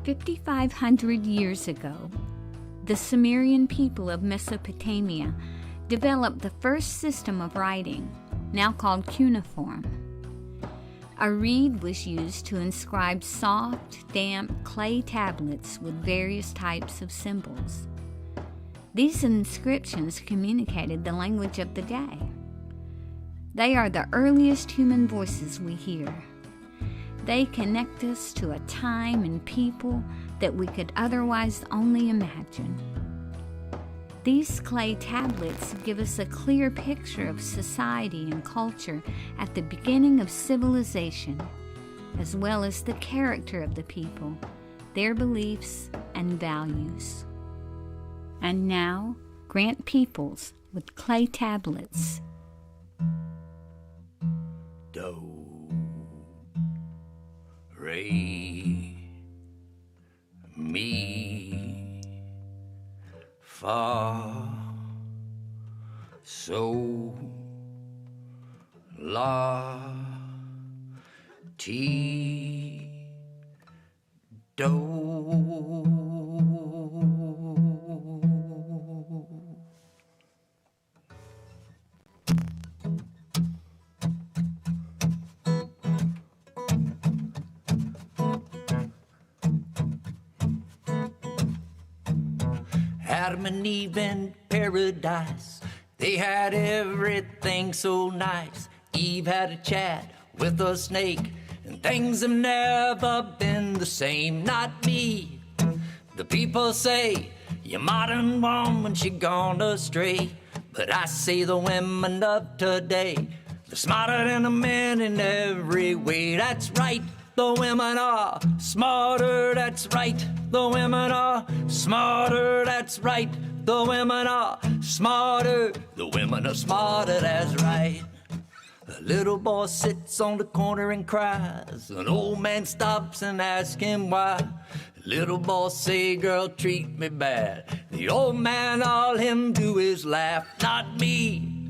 5,500 years ago, the Sumerian people of Mesopotamia developed the first system of writing, now called cuneiform. A reed was used to inscribe soft, damp clay tablets with various types of symbols. These inscriptions communicated the language of the day. They are the earliest human voices we hear. They connect us to a time and people that we could otherwise only imagine. These clay tablets give us a clear picture of society and culture at the beginning of civilization, as well as the character of the people, their beliefs and values. And now, Grant Peeples with Clay Tablets. Do, re, mi, fa, so, la, ti, do. Adam and Eve in paradise, they had everything so nice. Eve had a chat with a snake, and things have never been the same. Not me. The people say, your modern woman, she gone astray. But I say the women of today, they're smarter than the men in every way. That's right, the women are smarter, that's right. The women are smarter, that's right. The women are smarter. The women are smarter, that's right. A little boy sits on the corner and cries. An old man stops and asks him why. Little boy say, girl, treat me bad. The old man, all him do is laugh. Not me.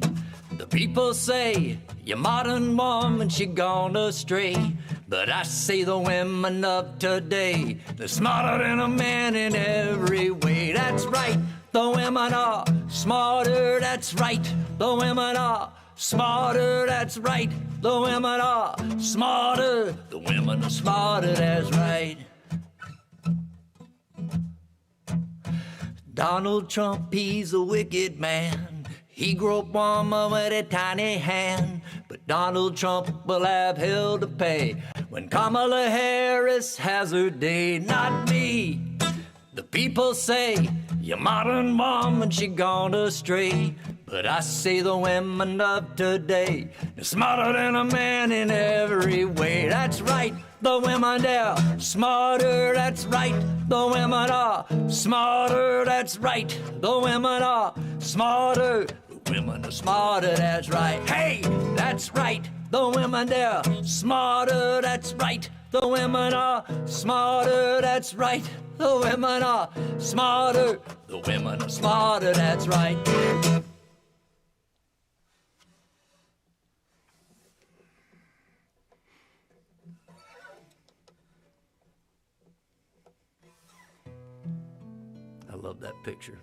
The people say, your modern woman, she gone astray. But I say the women of today, they're smarter than a man in every way. That's right, the women are smarter, that's right. The women are smarter, that's right. The women are smarter. The women are smarter, that's right. Donald Trump, he's a wicked man. He groped woman with a tiny hand. But Donald Trump will have hell to pay when Kamala Harris has her day. Not me. The people say, your modern woman, she gone astray. But I say the women of today, they're smarter than a man in every way. That's right, the women there, smarter, that's right. The women are smarter, that's right. The women are smarter. The women are smarter, that's right. Hey, that's right. The women there, smarter, that's right. The women are smarter, that's right. The women are smarter. The women are smarter, that's right. I love that picture.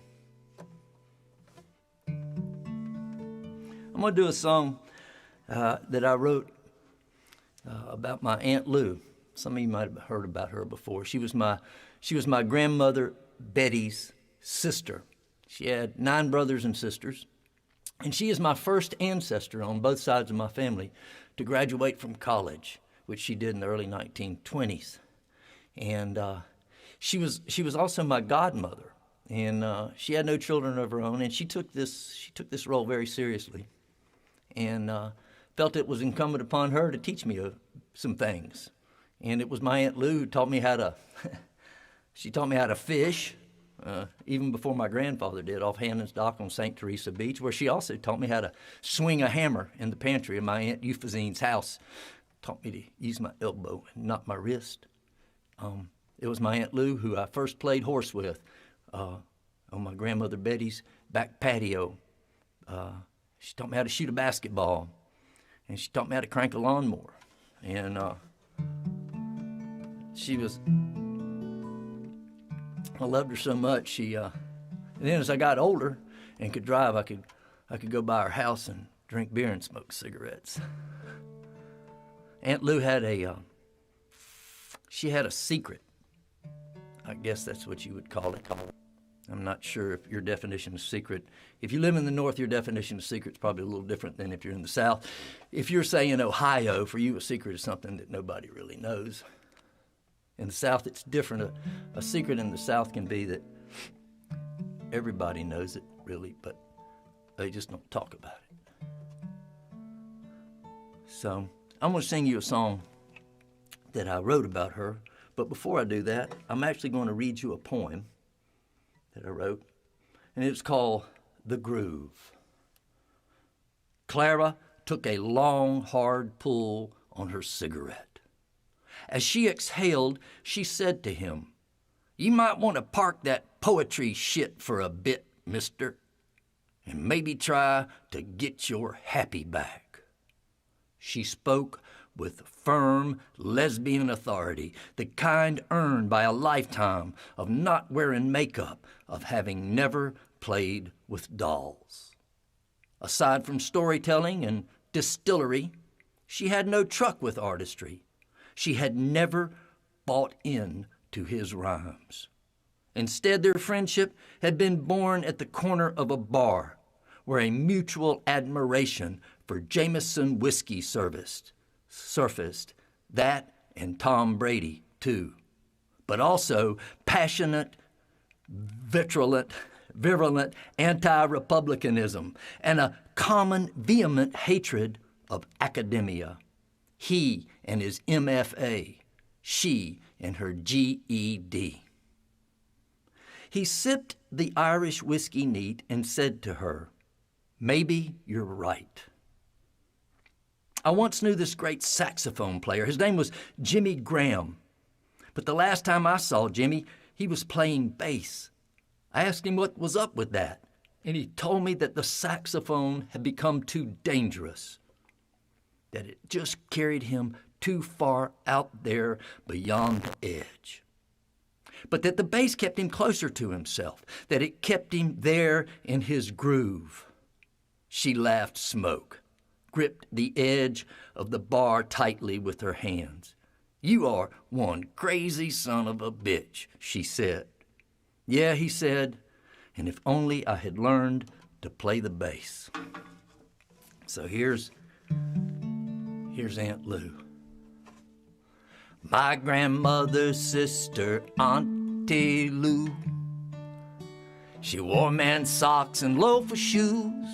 I'm going to do a song that I wrote about my Aunt Lou. Some of you might have heard about her before. She was my grandmother Betty's sister. She had 9 brothers and sisters, and she is my first ancestor on both sides of my family to graduate from college, which she did in the early 1920s. And she was also my godmother, and she had no children of her own, and she took this role very seriously, and felt it was incumbent upon her to teach me some things. And it was my Aunt Lou who taught me how to she taught me how to fish, even before my grandfather did, off Hannon's Dock on St. Teresa Beach, where she also taught me how to swing a hammer in the pantry of my Aunt Euphasine's house. Taught me to use my elbow and not my wrist. It was my Aunt Lou who I first played horse with on my grandmother Betty's back patio. She taught me how to shoot a basketball, and she taught me how to crank a lawnmower. And she was I loved her so much. She, and then as I got older and could drive, I could go by her house and drink beer and smoke cigarettes. Aunt Lou had she had a secret. I guess that's what you would call it. I'm not sure if your definition of secret, if you live in the North, your definition of secret is probably a little different than if you're in the South. If you're, say, in Ohio, for you a secret is something that nobody really knows. In the South, it's different. A secret in the South can be that everybody knows it, really, but they just don't talk about it. So I'm going to sing you a song that I wrote about her, but before I do that, I'm actually going to read you a poem that I wrote, and it's called The Groove. Clara took a long, hard pull on her cigarette. As she exhaled, she said to him, "You might want to park that poetry shit for a bit, mister, and maybe try to get your happy back." She spoke with firm lesbian authority, the kind earned by a lifetime of not wearing makeup, of having never played with dolls. Aside from storytelling and distillery, she had no truck with artistry. She had never bought in to his rhymes. Instead, their friendship had been born at the corner of a bar where a mutual admiration for Jameson whiskey surfaced. That and Tom Brady, too. But also passionate, virulent anti-republicanism and a common vehement hatred of academia. He and his MFA, she and her GED. He sipped the Irish whiskey neat and said to her, "Maybe you're right." I once knew this great saxophone player. His name was Jimmy Graham. But the last time I saw Jimmy, he was playing bass. I asked him what was up with that, and he told me that the saxophone had become too dangerous, that it just carried him too far out there beyond the edge. But that the bass kept him closer to himself, that it kept him there in his groove. She laughed smoke, gripped the edge of the bar tightly with her hands. "You are one crazy son of a bitch," she said. "Yeah," he said, "and if only I had learned to play the bass." So here's Aunt Lou. My grandmother's sister, Auntie Lou, she wore men's socks and loafer shoes.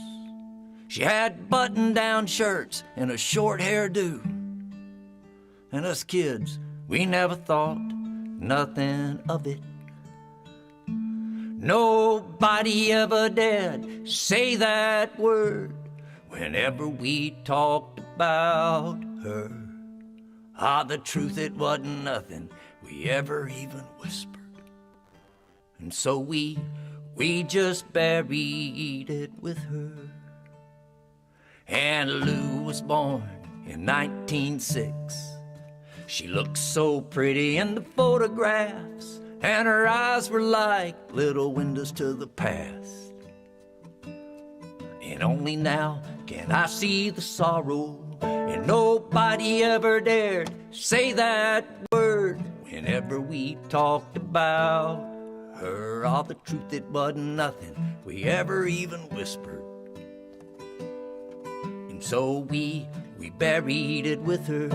She had button-down shirts and a short hairdo. And us kids, we never thought nothing of it. Nobody ever dared say that word whenever we talked about her. The truth, it wasn't nothing we ever even whispered. And so we just buried it with her. And Lou was born in 1906. She looked so pretty in the photographs, and her eyes were like little windows to the past. And only now can I see the sorrow, and nobody ever dared say that word whenever we talked about her. All the truth, it wasn't nothing we ever even whispered. And so we buried it with her.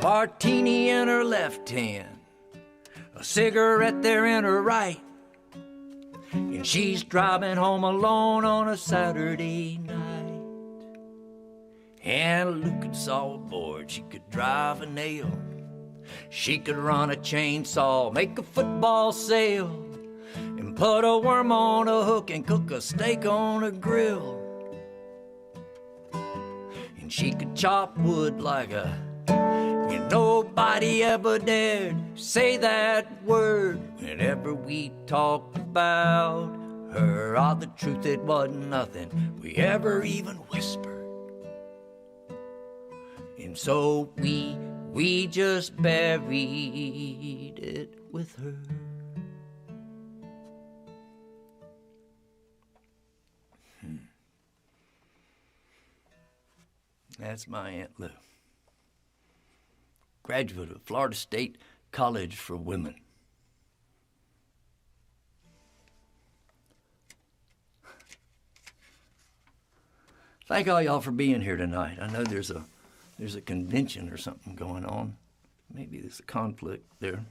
Martini in her left hand, a cigarette there in her right, and she's driving home alone on a Saturday night. And Lou could saw a board, she could drive a nail, she could run a chainsaw, make a football sail, and put a worm on a hook and cook a steak on a grill. And she could chop wood like a Nobody ever dared say that word whenever we talked about her. All the truth, it wasn't nothing we ever even whispered. And so we just buried it with her. That's my Aunt Lou, graduate of Florida State College for Women. Thank all y'all for being here tonight. I know there's a convention or something going on. Maybe there's a conflict there.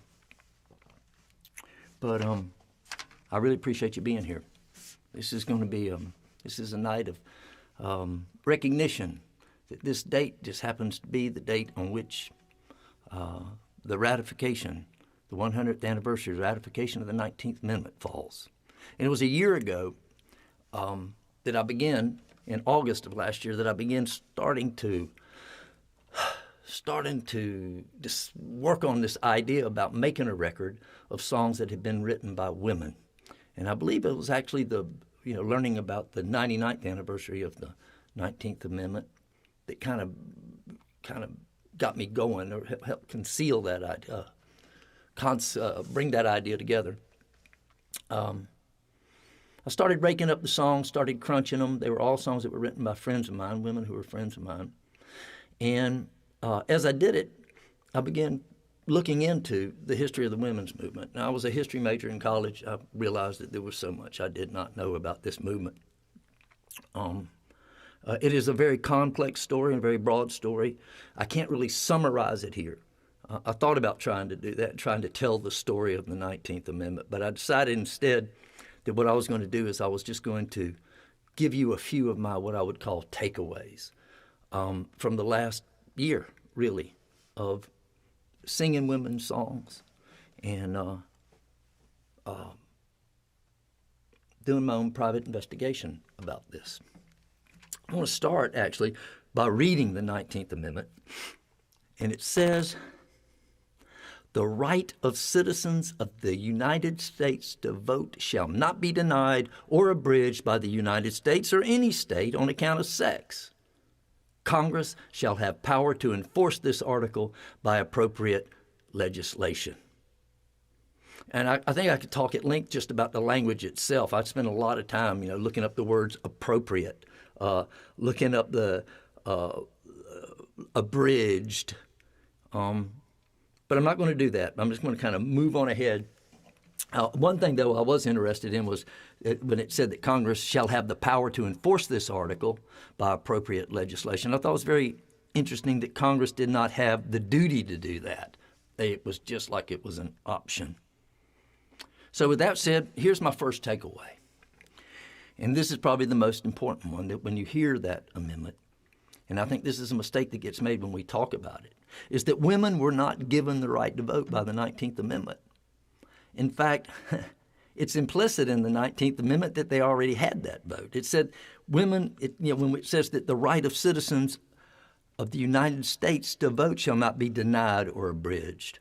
But I really appreciate you being here. This is going to be this is a night of recognition that this date just happens to be the date on which the ratification, the 100th anniversary ratification of the 19th Amendment falls. And it was a year ago that I began, in August of last year, that I began starting to just work on this idea about making a record of songs that had been written by women. And I believe it was actually learning about the 99th anniversary of the 19th Amendment that kind of got me going, or helped conceal that idea, bring that idea together. I started breaking up the songs, started crunching them. They were all songs that were written by friends of mine, women who were friends of mine. And as I did it, I began looking into the history of the women's movement. Now, I was a history major in college. I realized that there was so much I did not know about this movement. It is a very complex story and a very broad story. I can't really summarize it here. I thought about trying to do that, trying to tell the story of the 19th Amendment, but I decided instead that what I was going to do is I was just going to give you a few of my what I would call takeaways from the last year, really, of singing women's songs and doing my own private investigation about this. I want to start, actually, by reading the 19th Amendment. And it says, "The right of citizens of the United States to vote shall not be denied or abridged by the United States or any state on account of sex. Congress shall have power to enforce this article by appropriate legislation." And I think I could talk at length just about the language itself. I spent a lot of time, looking up the words appropriate, looking up the abridged. But I'm not going to do that. I'm just going to kind of move on ahead. One thing, though, I was interested in was when it said that Congress shall have the power to enforce this article by appropriate legislation. I thought it was very interesting that Congress did not have the duty to do that. It was just like it was an option. So with that said, here's my first takeaway. And this is probably the most important one, that when you hear that amendment, and I think this is a mistake that gets made when we talk about it, is that women were not given the right to vote by the 19th Amendment. In fact, it's implicit in the 19th Amendment that they already had that vote. It said women, when it says that the right of citizens of the United States to vote shall not be denied or abridged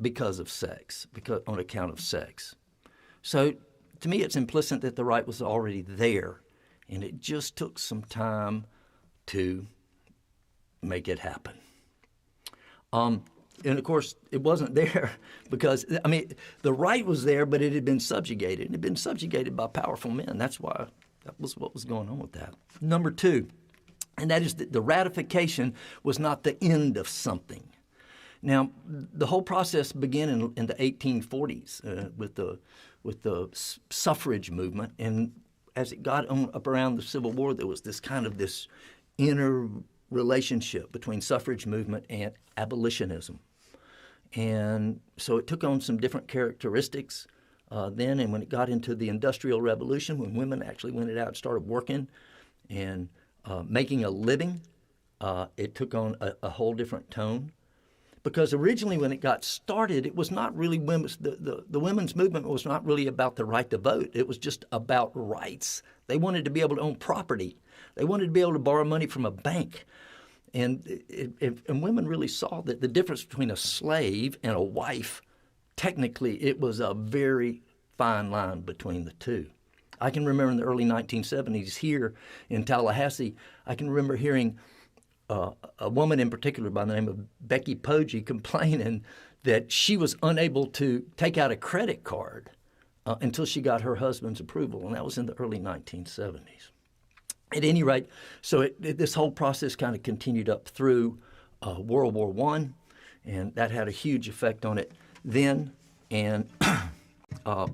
because of sex, on account of sex. So to me, it's implicit that the right was already there, and it just took some time to make it happen. And of course, it wasn't there because, the right was there, but it had been subjugated. It had been subjugated by powerful men. That was what was going on with that. Number two, and that is that the ratification was not the end of something. Now, the whole process began in the 1840s with the suffrage movement, and as it got up around the Civil War, there was this inner relationship between suffrage movement and abolitionism. And so it took on some different characteristics then, and when it got into the Industrial Revolution, when women actually went out and started working and making a living, it took on a whole different tone. Because originally when it got started, it was not really the women's movement was not really about the right to vote. It was just about rights. They wanted to be able to own property. They wanted to be able to borrow money from a bank. And women really saw that the difference between a slave and a wife, technically it was a very fine line between the two. I can remember in the early 1970s here in Tallahassee, I can remember hearing a woman in particular by the name of Becky Poggi complaining that she was unable to take out a credit card until she got her husband's approval, and that was in the early 1970s. At any rate, so this whole process kind of continued up through World War I, and that had a huge effect on it then. And but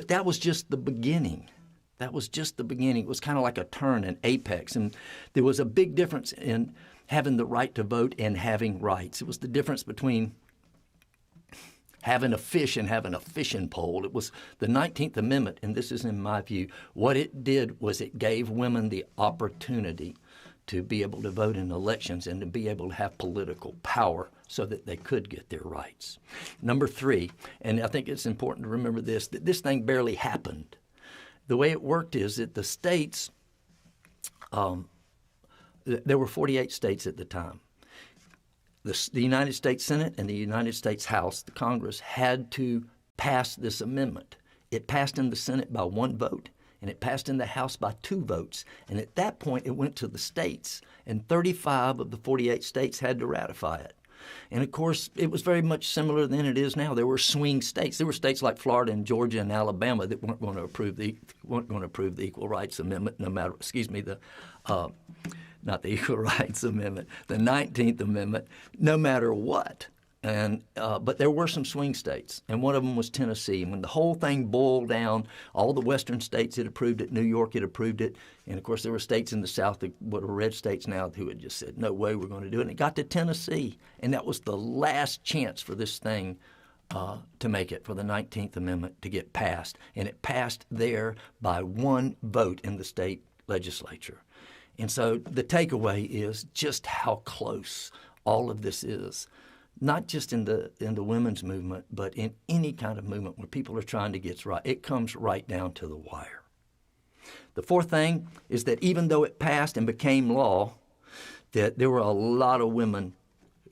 that was just the beginning. That was just the beginning. It was kind of like a turn, an apex, and there was a big difference in having the right to vote and having rights. It was the difference between having a fish and having a fishing pole. It was the 19th Amendment, and this is in my view, what it did was it gave women the opportunity to be able to vote in elections and to be able to have political power so that they could get their rights. Number 3, and I think it's important to remember this, that this thing barely happened. The way it worked is that the states, there were 48 states at the time. The United States Senate and the United States House, the Congress, had to pass this amendment. It passed in the Senate by 1 vote, and it passed in the House by 2 votes. And at that point, it went to the states, and 35 of the 48 states had to ratify it. And, of course, it was very much similar than it is now. There were swing states. There were states like Florida and Georgia and Alabama that weren't going to approve the Equal Rights Amendment, no matter, not the Equal Rights Amendment, the 19th Amendment, no matter what. And but there were some swing states, and one of them was Tennessee. And when the whole thing boiled down, all the western states had approved it, New York had approved it, and of course there were states in the South, what are red states now, who had just said, no way, we're going to do it. And it got to Tennessee, and that was the last chance for this thing to make it, for the 19th Amendment to get passed. And it passed there by 1 vote in the state legislature. And so the takeaway is just how close all of this is, not just in the women's movement, but in any kind of movement where people are trying to get right. It comes right down to the wire. The 4th thing is that even though it passed and became law, that there were a lot of women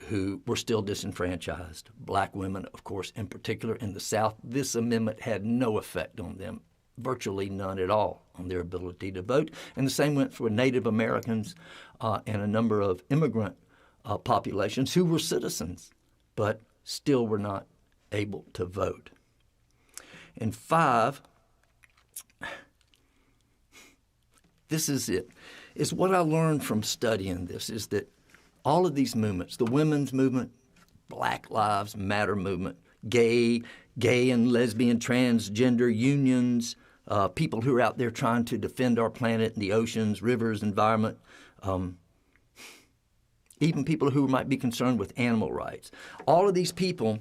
who were still disenfranchised. Black women, of course, in particular in the South. This amendment had no effect on them, virtually none at all, on their ability to vote. And the same went for Native Americans and a number of immigrant populations who were citizens, but still were not able to vote. And 5, this is it, is what I learned from studying this, is that all of these movements, the women's movement, Black Lives Matter movement, gay and lesbian, transgender unions, people who are out there trying to defend our planet and the oceans, rivers, environment, even people who might be concerned with animal rights. All of these people,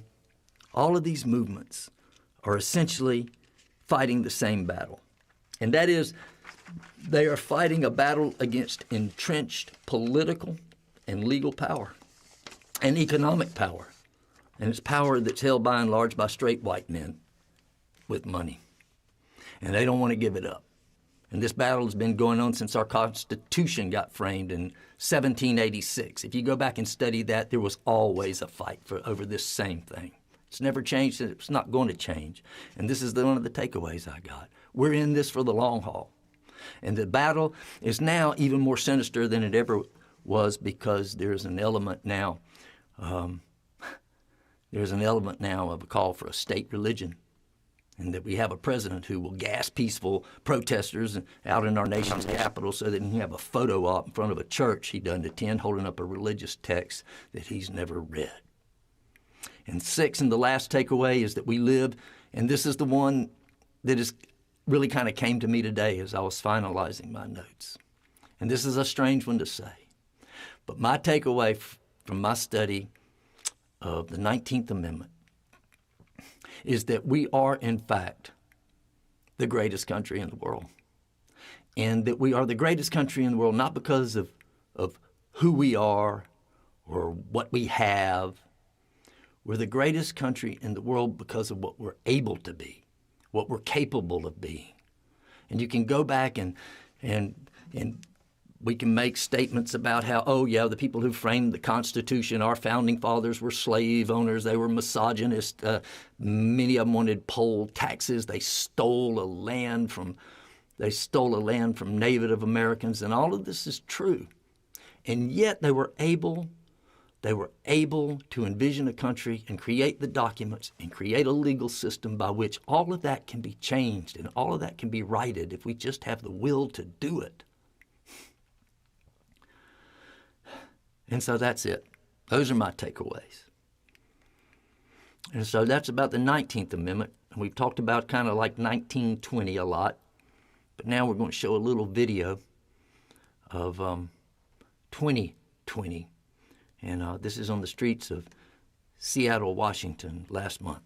all of these movements are essentially fighting the same battle. And that is, they are fighting a battle against entrenched political and legal power and economic power. And it's power that's held by and large by straight white men with money. And they don't want to give it up. And this battle has been going on since our Constitution got framed in 1786. If you go back and study that, there was always a fight over this same thing. It's never changed, and it's not going to change. And this is one of the takeaways I got. We're in this for the long haul. And the battle is now even more sinister than it ever was, because there's an element now of a call for a state religion, and that we have a president who will gas peaceful protesters out in our nation's capital so that he can have a photo op in front of a church he doesn't attend holding up a religious text that he's never read. And 6, and the last takeaway, is that we live, and this is the one that is really kind of came to me today as I was finalizing my notes. And this is a strange one to say, but my takeaway from my study of the 19th Amendment is that we are, in fact, the greatest country in the world. And that we are the greatest country in the world not because of who we are or what we have. We're the greatest country in the world because of what we're able to be, what we're capable of being. And you can go back and We can make statements about how, oh, yeah, the people who framed the Constitution, our founding fathers were slave owners. They were misogynist. Many of them wanted poll taxes. They stole a land from Native Americans, and all of this is true. And yet they were able to envision a country and create the documents and create a legal system by which all of that can be changed and all of that can be righted if we just have the will to do it. And so that's it. Those are my takeaways. And so that's about the 19th Amendment. And we've talked about kind of like 1920 a lot. But now we're going to show a little video of 2020. And this is on the streets of Seattle, Washington last month.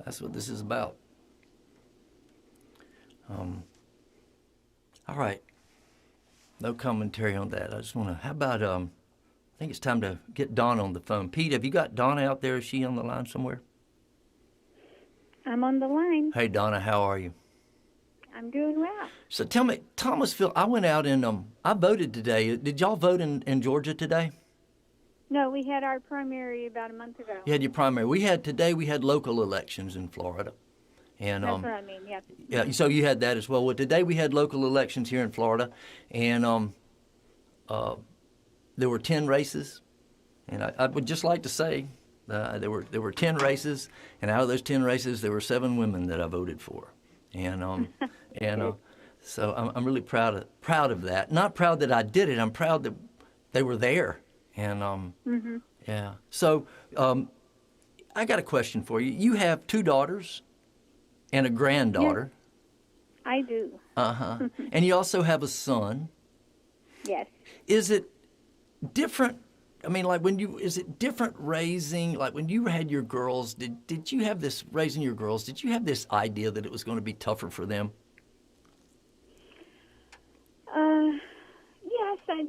That's what this is about. All right. No commentary on that. I just want to, how about, I think it's time to get Donna on the phone. Pete, have you got Donna out there? Is she on the line somewhere? I'm on the line. Hey, Donna, how are you? I'm doing well. So tell me, Thomasville, I went out and I voted today. Did y'all vote in Georgia today? No, we had our primary about a month ago. You had your primary. Today we had local elections in Florida. And, that's what I mean, yeah. Yeah, so you had that as well. Well, today we had local elections here in Florida, and there were 10 races. And I would just like to say there were 10 races, and out of those 10 races, there were 7 women that I voted for. And so I'm really proud of that. Not proud that I did it. I'm proud that they were there. And yeah. So I got a question for you. You have 2 daughters and a granddaughter. Yes, I do. And you also have a son. Yes. Is it different? I mean, like is it different raising, like when you had your girls, did you have this, raising your girls, did you have this idea that it was going to be tougher for them? Yes, I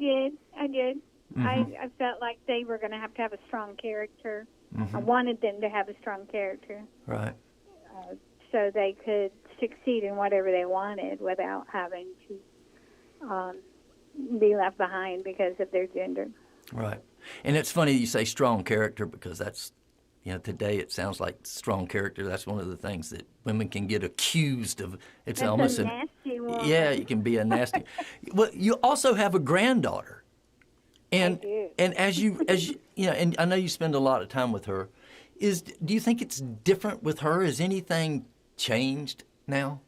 did. I felt like they were going to have a strong character. I wanted them to have a strong character. Right. So they could succeed in whatever they wanted without having to be left behind because of their gender. Right. And it's funny you say strong character because that's, today it sounds like strong character. That's one of the things that women can get accused of. It's that's almost a nasty one. Yeah, you can be a nasty. Well, you also have a granddaughter. And I do. And as you and I know you spend a lot of time with her. Do you think it's different with her? Has anything changed now?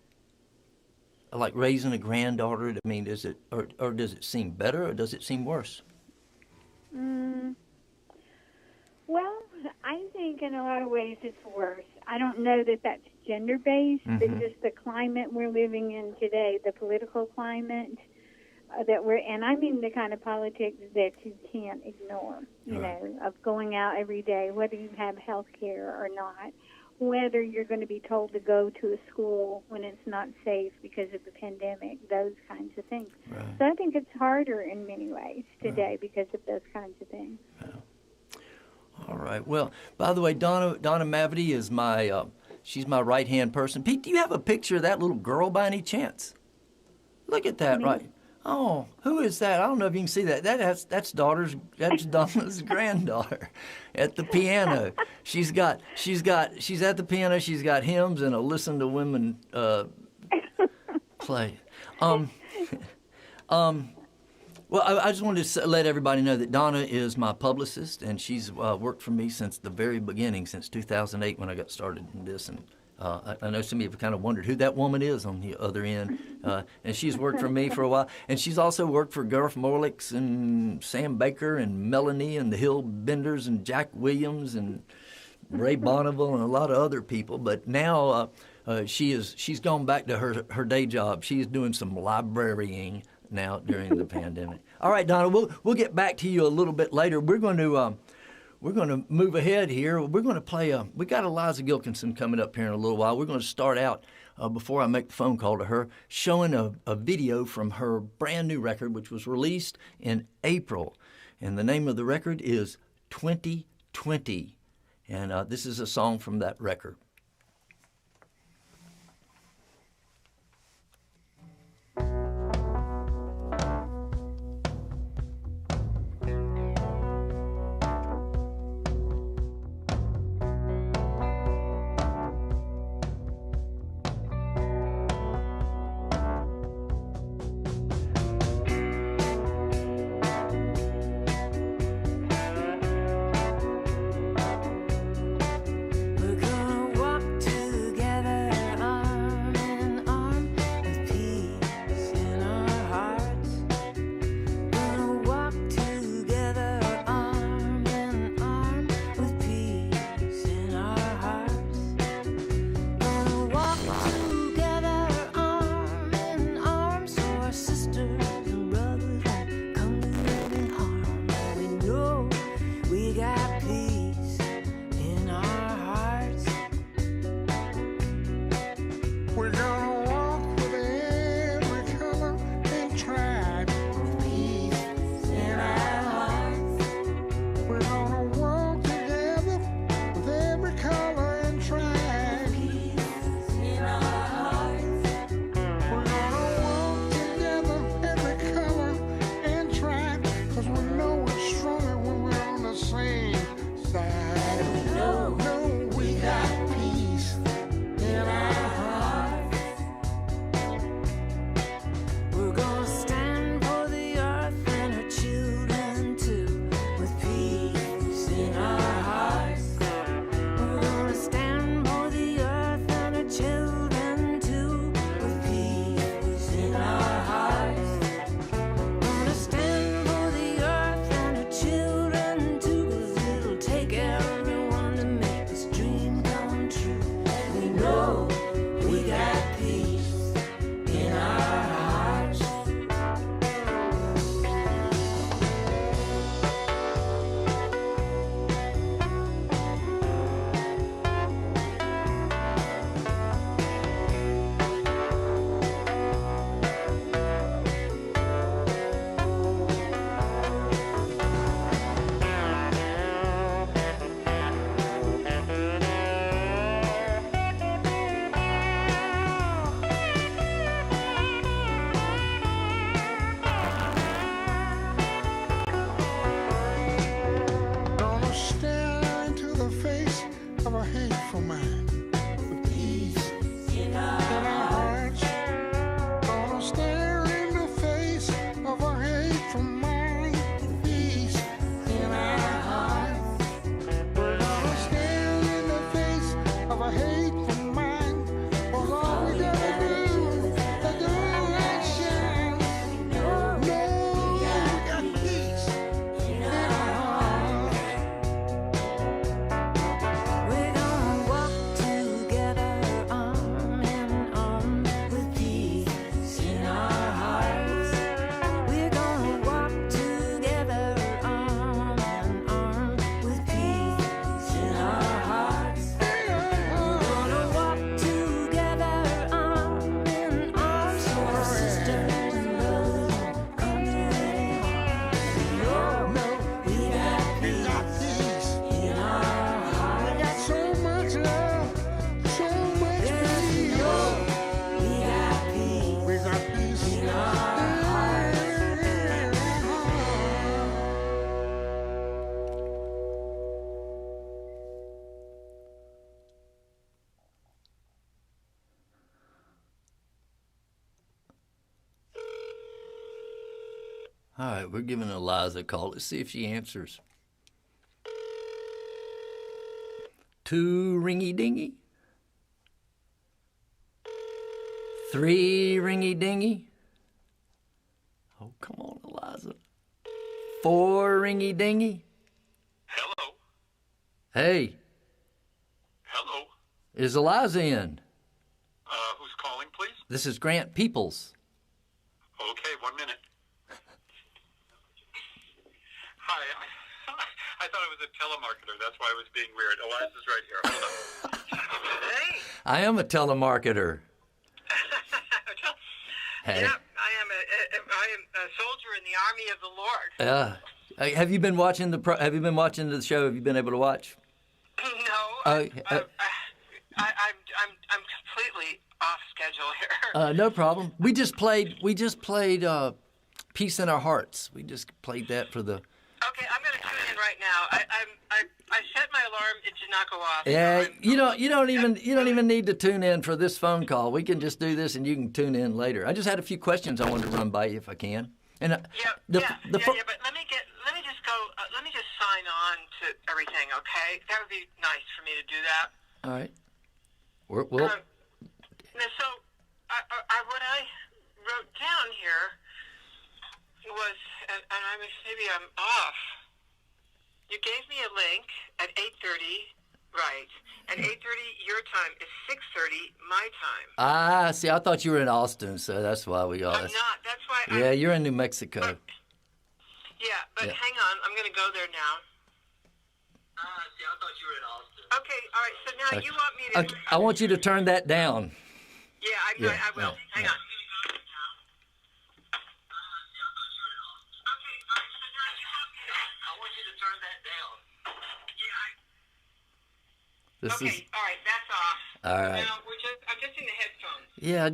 Like raising a granddaughter, I mean, is it or does it seem better or does it seem worse? Well, I think in a lot of ways it's worse. I don't know that that's gender-based, but just the climate we're living in today, the political climate and I mean the kind of politics that you can't ignore, of going out every day, whether you have health care or not, whether you're going to be told to go to a school when it's not safe because of the pandemic, those kinds of things. Right. So I think it's harder in many ways today because of those kinds of things. Yeah. All right. Well, by the way, Donna Mavety is she's my right-hand person. Pete, do you have a picture of that little girl by any chance? Look at that, right? Oh, who is that? I don't know if you can see that. That's Donna's granddaughter at the piano. She's at the piano. She's got hymns and a listen to women play. Well, I just wanted to let everybody know that Donna is my publicist, and she's worked for me since the very beginning, since 2008 when I got started in this, and I know some of you have kind of wondered who that woman is on the other end. And she's worked for me for a while. And she's also worked for Garth Morlix and Sam Baker and Melanie and the Hill Benders and Jack Williams and Ray Bonneville and a lot of other people. But now she's gone back to her day job. She's doing some librarying now during the pandemic. All right, Donna, we'll get back to you a little bit later. We're going to move ahead here. We're going to play. We got Eliza Gilkyson coming up here in a little while. We're going to start out before I make the phone call to her, showing a video from her brand new record, which was released in April, and the name of the record is 2020, and this is a song from that record. All right, we're giving Eliza a call. Let's see if she answers. Too ringy-dingy? 3 ringy-dingy. Oh, come on, Eliza. 4 ringy-dingy. Hello. Hey, Hello. is Eliza in? Who's calling, please? This is Grant Peeples. Okay, 1 minute. Hi. I thought it was a telemarketer. That's why I was being weird. Eliza's right here. Hold on. Hey. I am a telemarketer. Hey. Yeah, I am a soldier in the army of the Lord. Have you been watching Have you been watching the show? Have you been able to watch? No, I'm completely off schedule here. No problem. We just played "Peace in Our Hearts." We just played that for the. Okay, I'm going to tune in right now. I set my alarm. It did not go off. Yeah, so you don't even need to tune in for this phone call. We can just do this, and you can tune in later. I just had a few questions I wanted to run by you if I can. And But let me just go. Let me just sign on to everything. Okay, that would be nice for me to do that. All right. We'll. So, what I wrote down here was, and maybe I'm off. You gave me a link at 8:30, right? And 8:30 your time is 6:30 my time. Ah, see, I thought you were in Austin, so that's why we all. I'm not. That's why. Yeah, you're in New Mexico. But hang on. I'm going to go there now. See, I thought you were in Austin. Okay, all right. So now you want me to... I want you to turn that down. Yeah, I will. Hang on. This okay, is, all right, that's off. all right. Now I'm just in the headphones. Yeah, I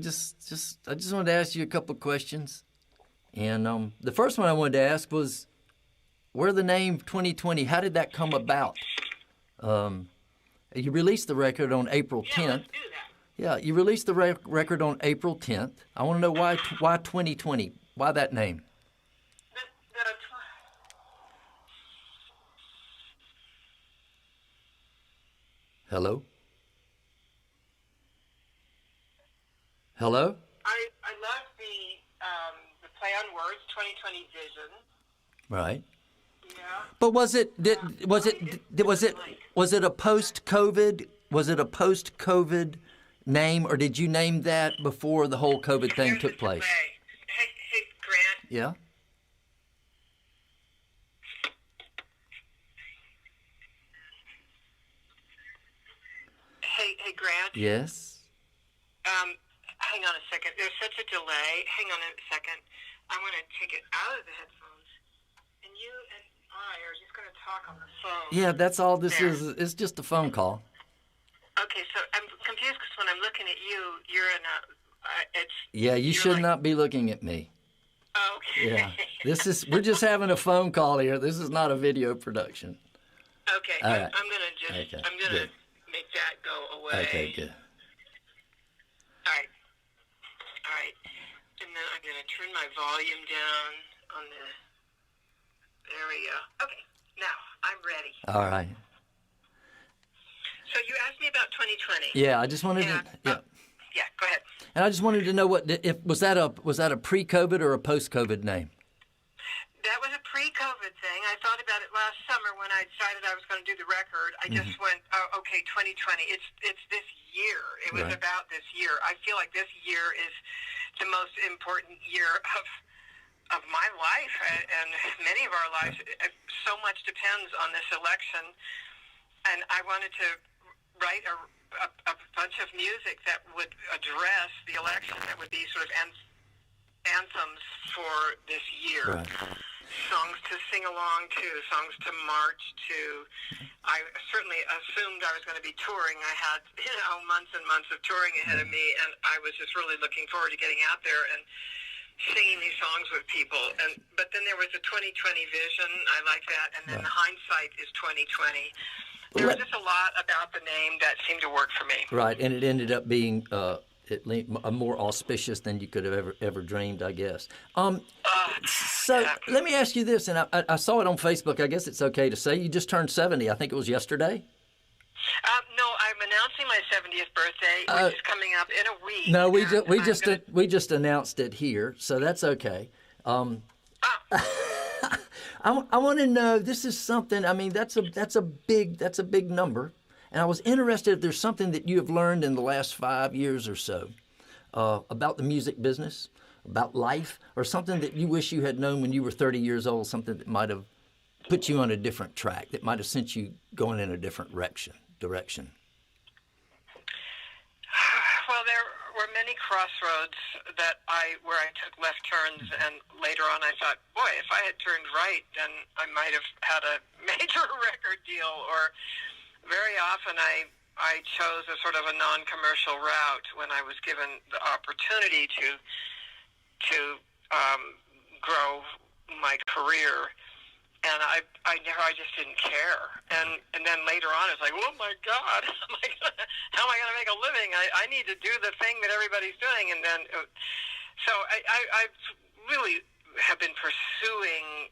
just wanted to ask you a couple of questions, and the first one I wanted to ask was, where the name 2020? How did that come about? You released the record on April 10th. Yeah, let's do that. Yeah, you released the record on April 10th. I want to know why 2020? Why that name? Hello? Hello? I love the play on words, 2020 vision. Right. Yeah. But was it a post-COVID name, or did you name that before the whole COVID thing There's took a place? delay. Hey, Grant. Yeah. Hey, Grant. Yes. Hang on a second. There's such a delay. Hang on a second. I want to take it out of the headphones. And you and I are just going to talk on the phone. Yeah, that's all this is. It's just a phone call. Okay, so I'm confused because when I'm looking at you, you're in a... Yeah, you should not be looking at me. Okay. Yeah. We're just having a phone call here. This is not a video production. Okay, all right. I'm going to just... Okay, I'm going to good. make that go away. Okay, good. All right. And then I'm going to turn my volume down on the... There we go. Okay, now I'm ready. All right. So you asked me about 2020. Yeah, I just wanted to. Yeah. Yeah, go ahead. And I just wanted to know if was that a pre-COVID or a post-COVID name? That was a pre-COVID thing. I thought about it last summer when I decided I was going to do the record. I just went, oh, okay, 2020. It's this year. It was about this year. I feel like this year is the most important year of my life and many of our lives. So much depends on this election, and I wanted to write a bunch of music that would address the election, that would be sort of anthems for this year. Right. Songs to sing along to, songs to march to. I certainly assumed I was going to be touring. I had, months and months of touring ahead of me, and I was just really looking forward to getting out there and singing these songs with people. But then there was a 2020 vision. I like that. And then the hindsight is 2020. There was just a lot about the name that seemed to work for me. Right, and it ended up being more auspicious than you could have ever dreamed, I guess. Let me ask you this, and I saw it on Facebook. I guess it's okay to say you just turned 70. I think it was yesterday. No, I'm announcing announcing my 70th birthday, which is coming up in a week. No, we just announced it here, so that's okay. I want to know, this is something, I mean, that's a big number. And I was interested if there's something that you have learned in the last 5 years or so about the music business, about life, or something that you wish you had known when you were 30 years old, something that might have put you on a different track, that might have sent you going in a different direction. Well, there were many crossroads where I took left turns, and later on I thought, boy, if I had turned right, then I might have had a major record deal. Or very often I chose a sort of a non-commercial route when I was given the opportunity to grow my career. And I just didn't care. And then later on, it's like, oh my God, how am I going to make a living? I need to do the thing that everybody's doing. And then, so I really have been pursuing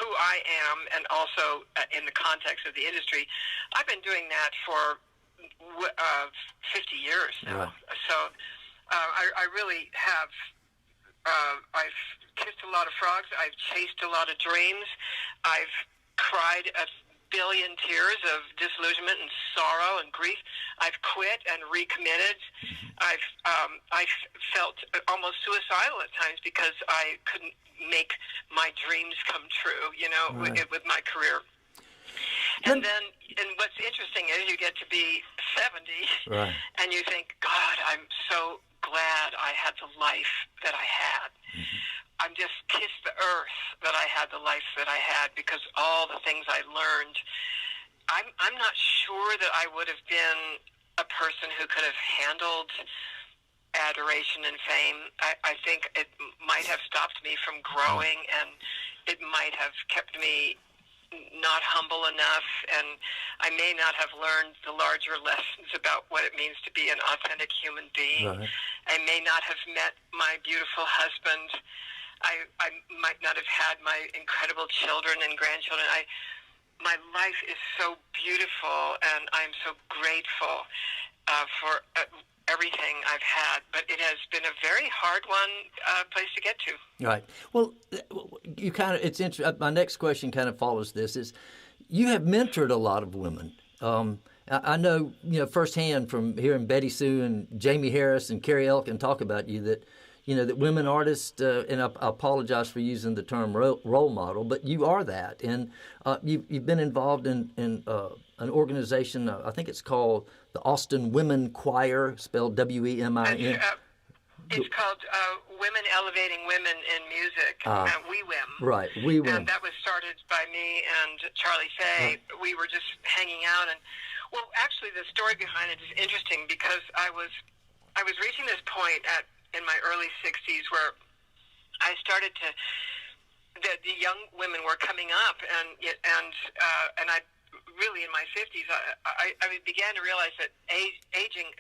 who I am, and also in the context of the industry. I've been doing that for 50 years now. Right. So I really have. I've kissed a lot of frogs. I've chased a lot of dreams. I've cried a billion tears of disillusionment and sorrow and grief. I've quit and recommitted. I've felt almost suicidal at times because I couldn't make my dreams come true, right. with my career. And what's interesting is you get to be 70, right. and you think, God, I'm so glad I had the life that I had. Mm-hmm. I'm just kissed the earth that I had the life that I had, because all the things I learned. I'm not sure that I would have been a person who could have handled adoration and fame. I think it might have stopped me from growing, and it might have kept me not humble enough, and I may not have learned the larger lessons about what it means to be an authentic human being. Right. I may not have met my beautiful husband. I might not have had my incredible children and grandchildren. My life is so beautiful, and I'm so grateful for everything I've had, but it has been a very hard place to get to. Right. Well, it's interesting. My next question kind of follows this: is you have mentored a lot of women. I know, firsthand from hearing Betty Sue and Jamie Harris and Carrie Elkin talk about you that women artists, and I apologize for using the term role model, but you are that. And you've been involved in an organization, I think it's called the Austin Women Choir, spelled WEMIN. It's called Women Elevating Women in Music, WEWIM. Right, WEWIM. And that was started by me and Charlie Fay. Right. We were just hanging out. And, well, actually, the story behind it is interesting, because I was reaching this point in my early 60s where I started to, the young women were coming up, and I really in my 50s, I began to realize that aging,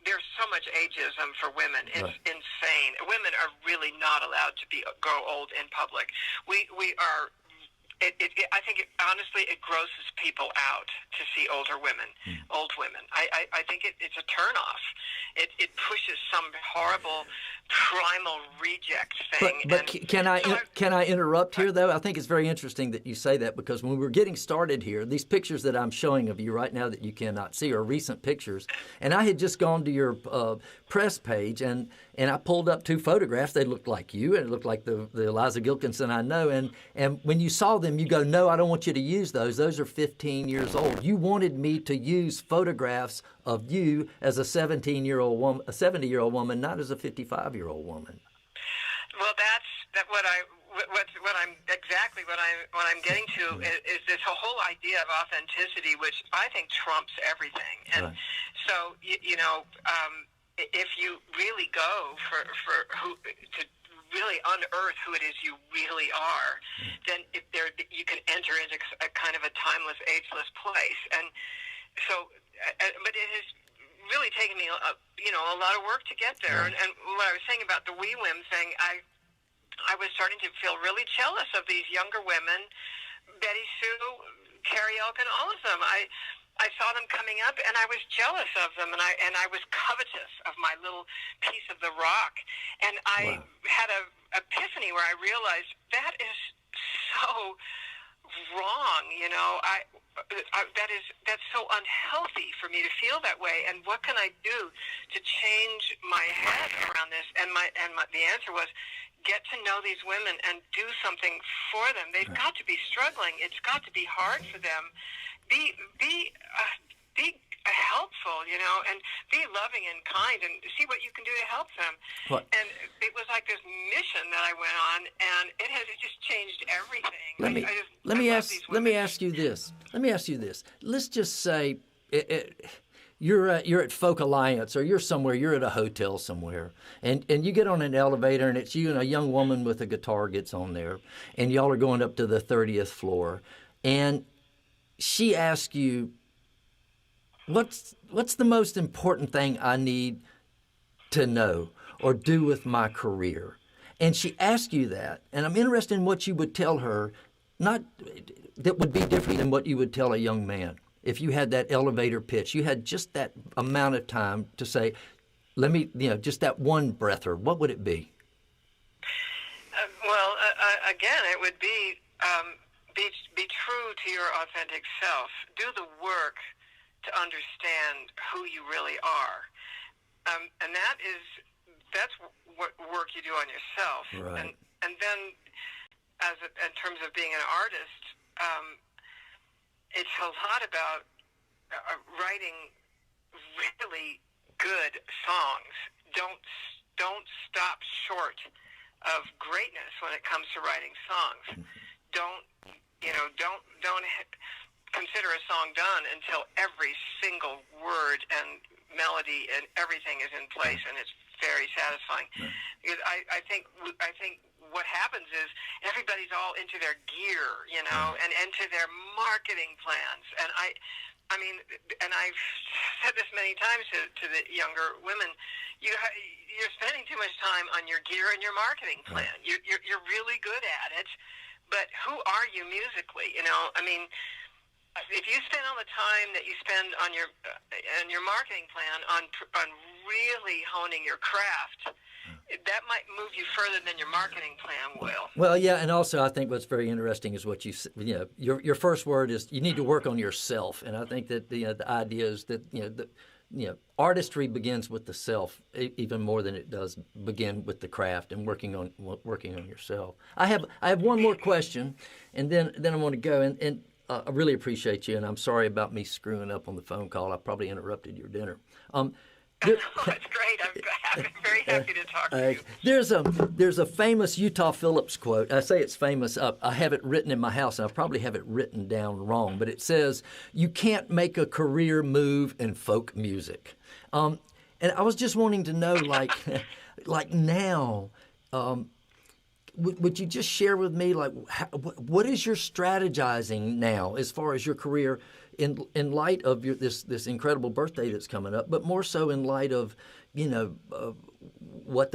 there's so much ageism for women. It's right. insane. Women are really not allowed to grow old in public. We are. I think honestly it grosses people out to see old women. I think it's a turnoff. It pushes some horrible primal reject thing. But can I interrupt here though? I think it's very interesting that you say that, because when we're getting started here, these pictures that I'm showing of you right now that you cannot see are recent pictures, and I had just gone to your press page and I pulled up 2 photographs. They looked like you, and it looked like the Eliza Gilkyson I know. And when you saw them, you go, no, I don't want you to use those. Those are 15 years old. You wanted me to use photographs of you as a 70-year-old woman, not as a 55-year-old woman. Well, that's what I'm getting to is this whole idea of authenticity, which I think trumps everything. And right. So if you really go for who to really unearth who it is you really are, then you can enter into a kind of a timeless, ageless place. And so, but it has really taken me, a lot of work to get there. And what I was saying about the WEWIM thing, I was starting to feel really jealous of these younger women, Betty Sue, Carrie Elkin, all of them. I I saw them coming up, and I was jealous of them, and I was covetous of my little piece of the rock. And I had a epiphany where I realized that is so wrong, you know. That's so unhealthy for me to feel that way. And what can I do to change my head around this? And the answer was, get to know these women and do something for them. They've got to be struggling. It's got to be hard for them. Be helpful, you know, and be loving and kind, and see what you can do to help them. And it was like this mission that I went on, and it just changed everything. Let me ask you this. Let's just say you're at Folk Alliance, or you're at a hotel somewhere, and you get on an elevator, and it's you and a young woman with a guitar gets on there, and y'all are going up to the 30th floor, and she asks you, what's the most important thing I need to know or do with my career? And she asks you that, and I'm interested in what you would tell her, not that would be different than what you would tell a young man. If you had that elevator pitch, you had just that amount of time to say, just that one breather, what would it be? Again, it would be true to your authentic self. Do the work to understand who you really are, and that's what work you do on yourself. Right. And then, in terms of being an artist, it's a lot about writing really good songs. Don't stop short of greatness when it comes to writing songs. Don't consider a song done until every single word and melody and everything is in place, and it's very satisfying. Because I think what happens is everybody's all into their gear, you know, and into their marketing plans. And I mean, and I've said this many times to the younger women, you're spending too much time on your gear and your marketing plan. You're really good at it, but who are you musically? You know, I mean, if you spend all the time that you spend on your marketing plan on really honing your craft, that might move you further than your marketing plan will. Well, yeah, and also I think what's very interesting is what your first word is you need to work on yourself, and I think that the idea is that artistry begins with the self even more than it does begin with the craft and working on yourself. I have one more question, and then I want to go and I really appreciate you, and I'm sorry about me screwing up on the phone call. I probably interrupted your dinner. It's great. I'm very happy to talk to you. There's a famous Utah Phillips quote. I say it's famous. I have it written in my house, and I probably have it written down wrong, but it says, "You can't make a career move in folk music." And I was just wanting to know, like now, would you just share with me, what is your strategizing now as far as your career in light of this incredible birthday that's coming up, but more so in light of, what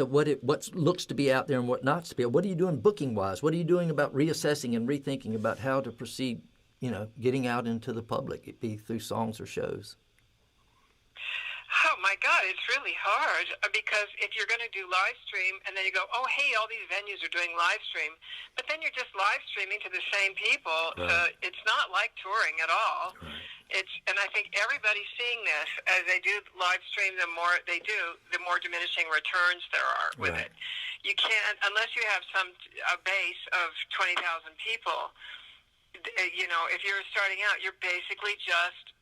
looks to be out there and what not to be? What are you doing booking wise? What are you doing about reassessing and rethinking about how to proceed, getting out into the public, it be through songs or shows? Oh, my God, it's really hard, because if you're going to do live stream and then you go, oh, hey, all these venues are doing live stream, but then you're just live streaming to the same people. Right. It's not like touring at all. Right. And I think everybody's seeing this. As they do live stream, the more they do, the more diminishing returns there are with it. You can't, unless you have a base of 20,000 people, if you're starting out, you're basically just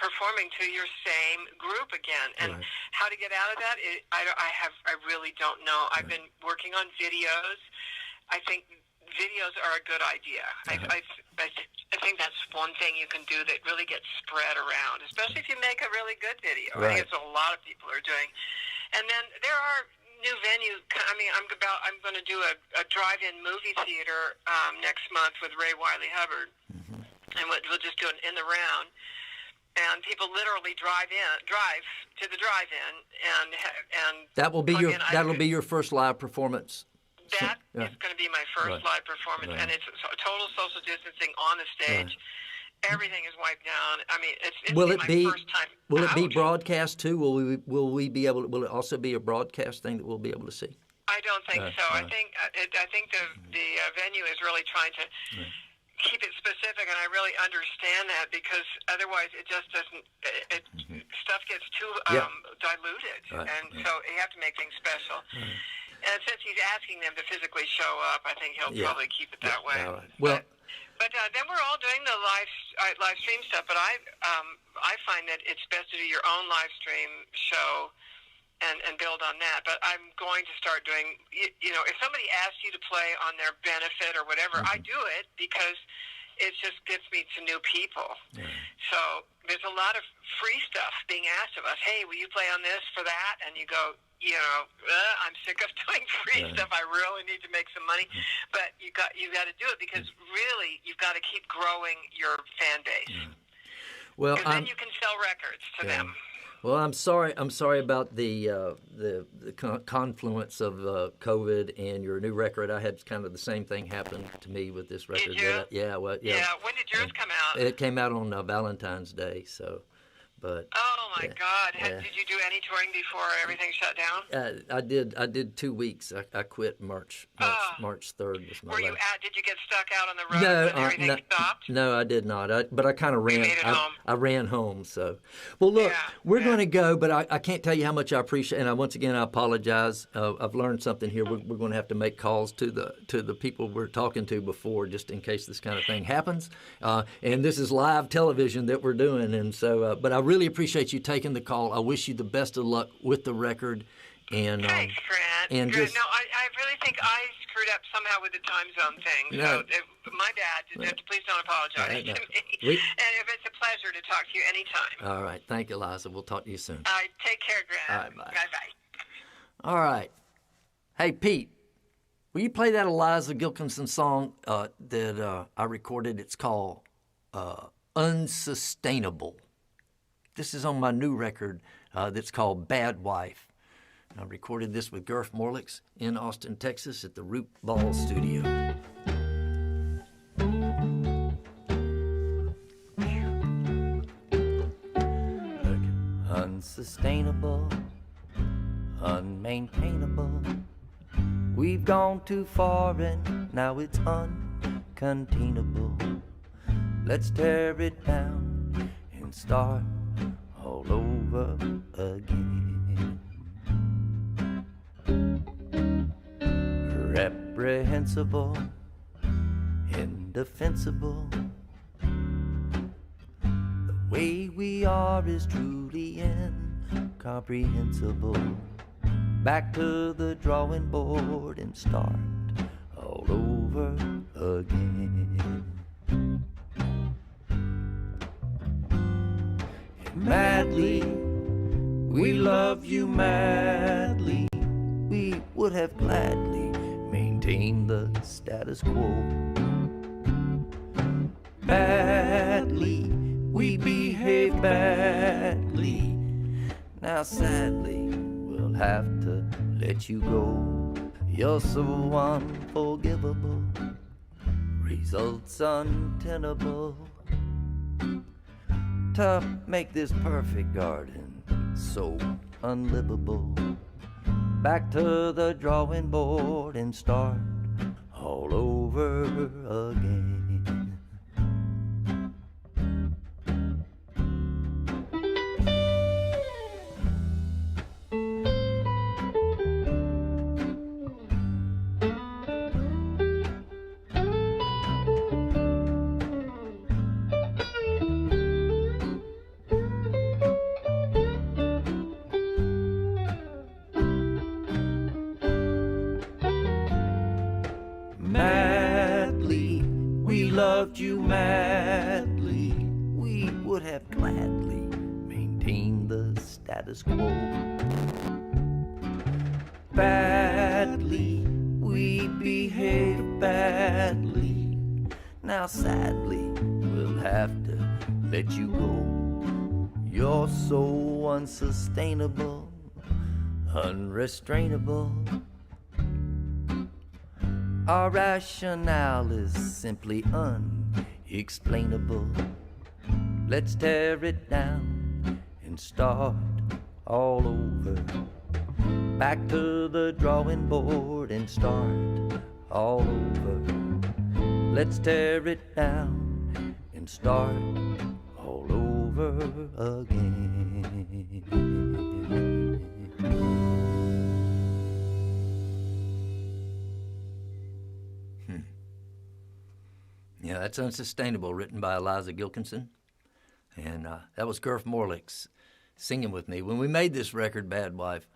performing to your same group again. And how to get out of that, I really don't know. I've been working on videos. I think videos are a good idea. I think that's one thing you can do that really gets spread around, especially if you make a really good video. I think it's a lot of people are doing. And then there are new venues. I mean, I'm going to do a drive-in movie theater next month with Ray Wiley Hubbard, and we'll just do it in the round. And people literally drive to the drive-in, and that'll be your first live performance. That is going to be my first live performance, and it's total social distancing on the stage. Everything is wiped down. I mean, it's Will my it be? first time Will it be out. broadcast too? Will we be able? Will it also be a broadcast thing that we'll be able to see? I don't think so. I think the venue is really trying to keep it specific, and I really understand that, because otherwise it just doesn't. Stuff gets too diluted, and so you have to make things special. And since he's asking them to physically show up, I think he'll probably keep it that way. All right. Well. But then we're all doing the live stream stuff. But I find that it's best to do your own live stream show and build on that. But I'm going to start doing. If somebody asks you to play on their benefit or whatever, I do it because it just gets me to new people. So there's a lot of free stuff being asked of us. Hey, will you play on this for that? And you go, I'm sick of doing free stuff. I really need to make some money. But you got to do it, because really you've got to keep growing your fan base. Well, because then you can sell records to them. Well, I'm sorry about the confluence of COVID and your new record. I had kind of the same thing happen to me with this record. Did you? Yeah. When did yours come out? It came out on Valentine's Day. So, but. Oh my God! Did you do any touring before everything shut down? I did 2 weeks. I quit March 3rd. Was my Were you last. Did you get stuck out on the road when everything stopped? No, I did not. But I kind of ran. You made it home. I ran home. So, well, look, we're going to go, but I can't tell you how much I appreciate. And once again, I apologize. I've learned something here. We're going to have to make calls to the people we're talking to before, just in case this kind of thing happens. And this is live television that we're doing, and so. But I really appreciate you taking the call. I wish you the best of luck with the record. And thanks, Grant. And just, no, I really think I screwed up somehow with the time zone thing. No. So my bad. Please don't apologize to me. And if it's a pleasure to talk to you anytime. All right. Thank you, Eliza. We'll talk to you soon. All right. Take care, Grant. All right. Bye. Bye-bye. All right. Hey, Pete, will you play that Eliza Gilkyson song that I recorded? It's called Unsustainable. This is on my new record that's called Bad Wife. I recorded this with Garth Morlix in Austin, Texas at the Root Ball Studio. Unsustainable, unmaintainable. We've gone too far and now it's uncontainable. Let's tear it down and start all over again. Reprehensible, indefensible. The way we are is truly incomprehensible. Back to the drawing board and start all over again. Madly, we love you madly. We would have gladly maintained the status quo. Badly, we behave badly. Now sadly, we'll have to let you go. You're so unforgivable, results untenable. To make this perfect garden so unlivable. Back to the drawing board and start all over again. Madly, we loved you madly. We would have gladly maintained the status quo. Badly, we behaved badly. Now sadly, we'll have to let you go. You're so unsustainable, unrestrainable. Our rationale is simply unexplainable. Let's tear it down and start all over. Back to the drawing board and start all over. Let's tear it down and start all over again. Yeah, that's Unsustainable, written by Eliza Gilkyson. And that was Gurf Morlick's singing with me. When we made this record, Bad Wife,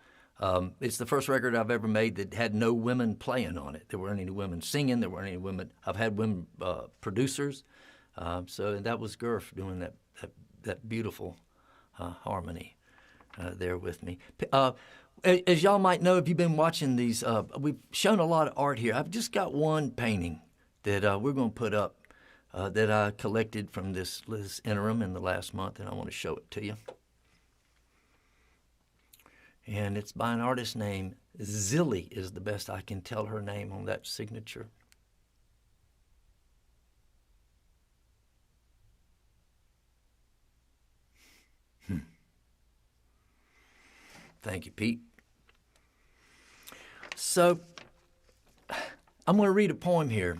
it's the first record I've ever made that had no women playing on it. There weren't any women singing. There weren't any women. I've had women producers. So that was Gurf doing that beautiful harmony there with me. As y'all might know, if you've been watching these, we've shown a lot of art here. I've just got one painting that we're going to put up that I collected from this interim in the last month, and I want to show it to you. And it's by an artist named Zilly, is the best I can tell her name on that signature. Thank you, Pete. So I'm going to read a poem here.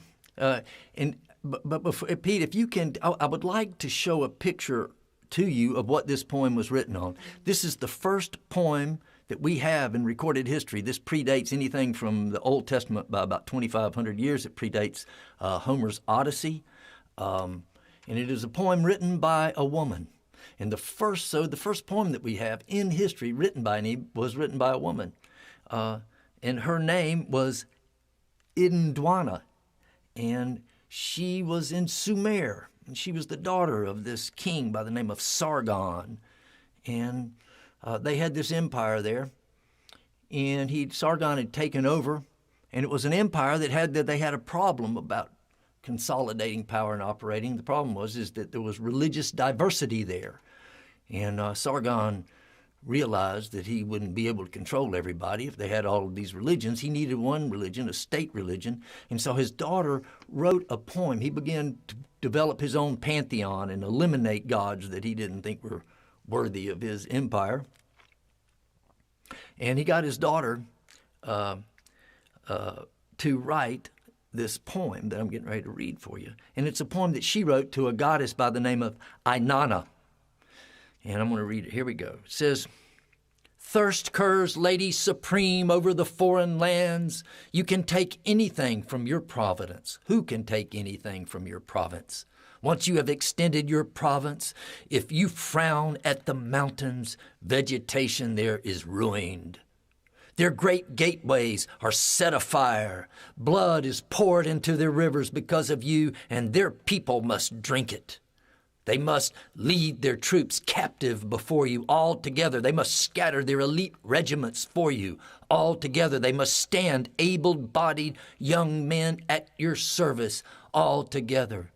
But before, Pete, if you can, I would like to show a picture to you of what this poem was written on. This is the first poem that we have in recorded history. This predates anything from the Old Testament by about 2,500 years. It predates Homer's Odyssey. And it is a poem written by a woman. And the first poem that we have in history written by was written by a woman. And her name was Idindwana. And she was in Sumer. And she was the daughter of this king by the name of Sargon. And they had this empire there. And Sargon had taken over. And it was an empire they had a problem about consolidating power and operating. The problem was that there was religious diversity there. And Sargon realized that he wouldn't be able to control everybody if they had all of these religions. He needed one religion, a state religion. And so his daughter wrote a poem. He began to develop his own pantheon and eliminate gods that he didn't think were worthy of his empire. And he got his daughter to write this poem that I'm getting ready to read for you. And it's a poem that she wrote to a goddess by the name of Inanna. And I'm going to read it. Here we go. It says, "Thirst curs, lady supreme over the foreign lands. You can take anything from your providence. Who can take anything from your province? Once you have extended your province, if you frown at the mountains, vegetation there is ruined. Their great gateways are set afire. Blood is poured into their rivers because of you, and their people must drink it. They must lead their troops captive before you all together. They must scatter their elite regiments for you all together. They must stand able-bodied young men at your service all together.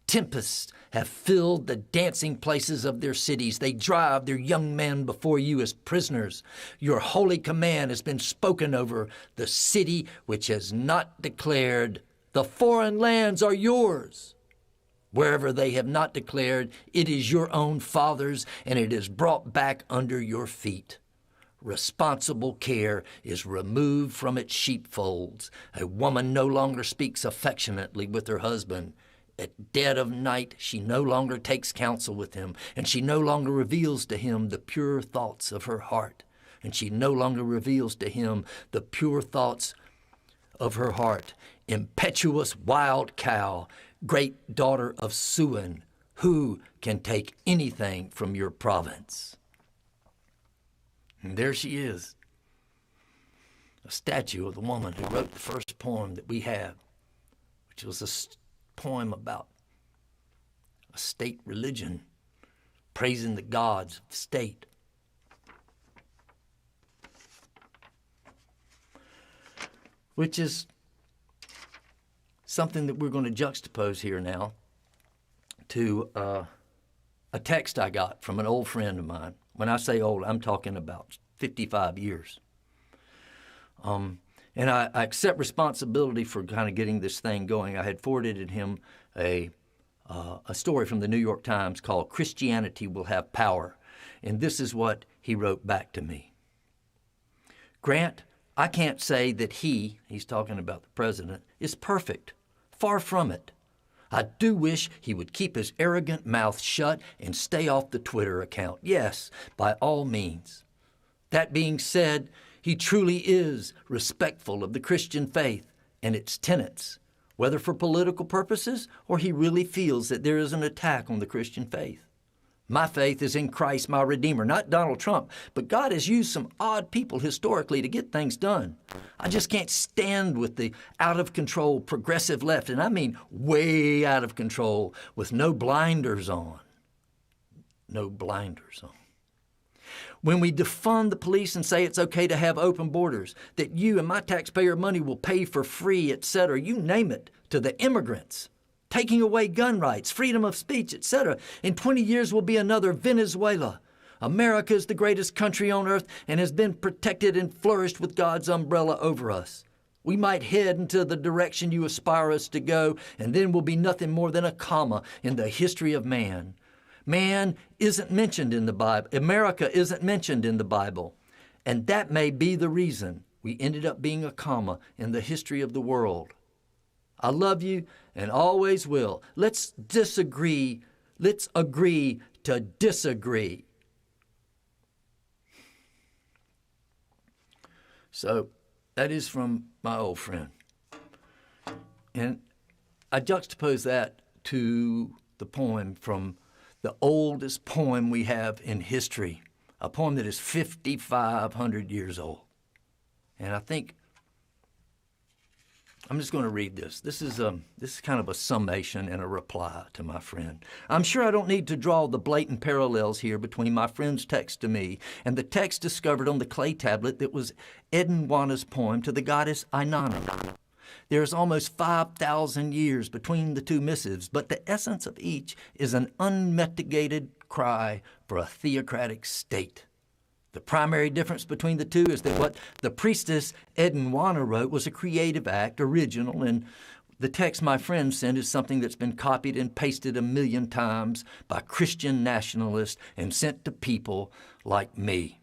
Tempests have filled the dancing places of their cities. They drive their young men before you as prisoners. Your holy command has been spoken over the city which has not declared, the foreign lands are yours. Wherever they have not declared, it is your own fathers, and it is brought back under your feet. Responsible care is removed from its sheepfolds. A woman no longer speaks affectionately with her husband. At dead of night, she no longer takes counsel with him, and she no longer reveals to him the pure thoughts of her heart. And she no longer reveals to him the pure thoughts of her heart. Impetuous wild cow, great daughter of Suan, who can take anything from your province?" And there she is, a statue of the woman who wrote the first poem that we have, which was a poem about a state religion, praising the gods of the state. Which is something that we're going to juxtapose here now to a text I got from an old friend of mine. When I say old, I'm talking about 55 years. And I accept responsibility for kind of getting this thing going. I had forwarded him a a story from the New York Times called "Christianity Will Have Power." And this is what he wrote back to me. Grant, I can't say that he's talking about the president, is perfect. Far from it. I do wish he would keep his arrogant mouth shut and stay off the Twitter account. Yes, by all means. That being said, he truly is respectful of the Christian faith and its tenets, whether for political purposes or he really feels that there is an attack on the Christian faith. My faith is in Christ, my Redeemer, not Donald Trump, but God has used some odd people historically to get things done. I just can't stand with the out-of-control progressive left, and I mean way out of control, with no blinders on. No blinders on. When we defund the police and say it's okay to have open borders, that you and my taxpayer money will pay for free, etc., you name it, to the immigrants, taking away gun rights, freedom of speech, etc. In 20 years will be another Venezuela. America is the greatest country on earth and has been protected and flourished with God's umbrella over us. We might head into the direction you aspire us to go, and then we'll be nothing more than a comma in the history of man. Man isn't mentioned in the Bible. America isn't mentioned in the Bible. And that may be the reason we ended up being a comma in the history of the world. I love you and always will. Let's disagree. Let's agree to disagree. So that is from my old friend. And I juxtapose that to the poem from the oldest poem we have in history, a poem that is 5,500 years old. And I think I'm just going to read this. This is kind of a summation and a reply to my friend. I'm sure I don't need to draw the blatant parallels here between my friend's text to me and the text discovered on the clay tablet that was Edinwana's poem to the goddess Inanna. There is almost 5,000 years between the two missives, but the essence of each is an unmitigated cry for a theocratic state. The primary difference between the two is that what the priestess Edinwana wrote was a creative act, original, and the text my friend sent is something that's been copied and pasted 1,000,000 times by Christian nationalists and sent to people like me.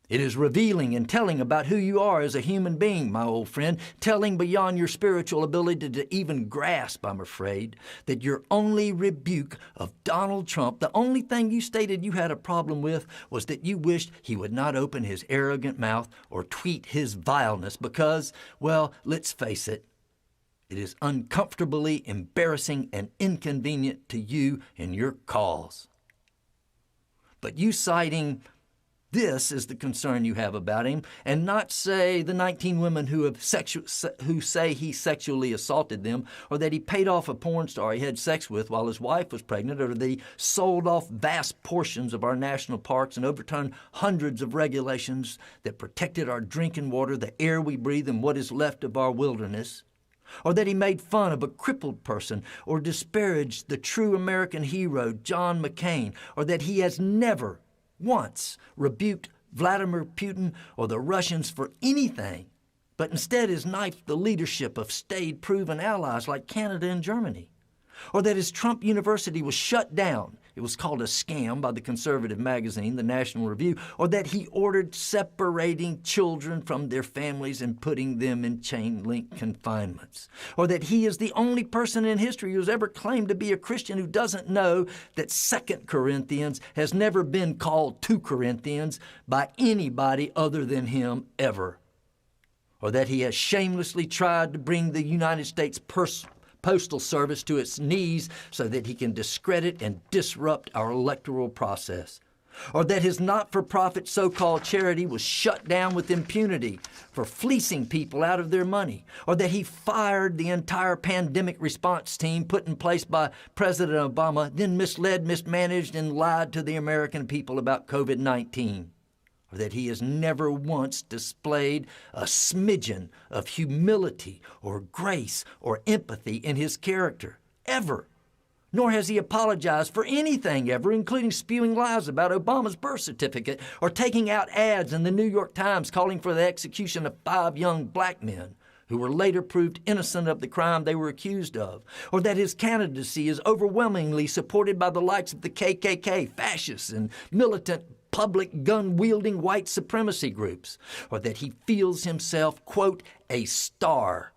It is revealing and telling about who you are as a human being, my old friend, telling beyond your spiritual ability to even grasp, I'm afraid, that your only rebuke of Donald Trump, the only thing you stated you had a problem with, was that you wished he would not open his arrogant mouth or tweet his vileness because, well, let's face it, it is uncomfortably embarrassing and inconvenient to you and your cause. But you citing this is the concern you have about him, and not, say, the 19 women who say he sexually assaulted them, or that he paid off a porn star he had sex with while his wife was pregnant, or that he sold off vast portions of our national parks and overturned hundreds of regulations that protected our drinking water, the air we breathe, and what is left of our wilderness. Or that he made fun of a crippled person, or disparaged the true American hero, John McCain, or that he has never once rebuked Vladimir Putin or the Russians for anything, but instead has knifed the leadership of staid, proven allies like Canada and Germany. Or that his Trump University was shut down. It was called a scam by the conservative magazine, the National Review. Or that he ordered separating children from their families and putting them in chain-link confinements. Or that he is the only person in history who's ever claimed to be a Christian who doesn't know that 2 Corinthians has never been called 2 Corinthians by anybody other than him ever. Or that he has shamelessly tried to bring the United States Postal Service to its knees so that he can discredit and disrupt our electoral process. Or that his not-for-profit so-called charity was shut down with impunity for fleecing people out of their money. Or that he fired the entire pandemic response team put in place by President Obama, then misled, mismanaged, and lied to the American people about COVID-19. Or that he has never once displayed a smidgen of humility or grace or empathy in his character, ever. Nor has he apologized for anything ever, including spewing lies about Obama's birth certificate or taking out ads in the New York Times calling for the execution of 5 young black men who were later proved innocent of the crime they were accused of, or that his candidacy is overwhelmingly supported by the likes of the KKK, fascists, and militant public gun-wielding white supremacy groups, or that he feels himself, quote, a star,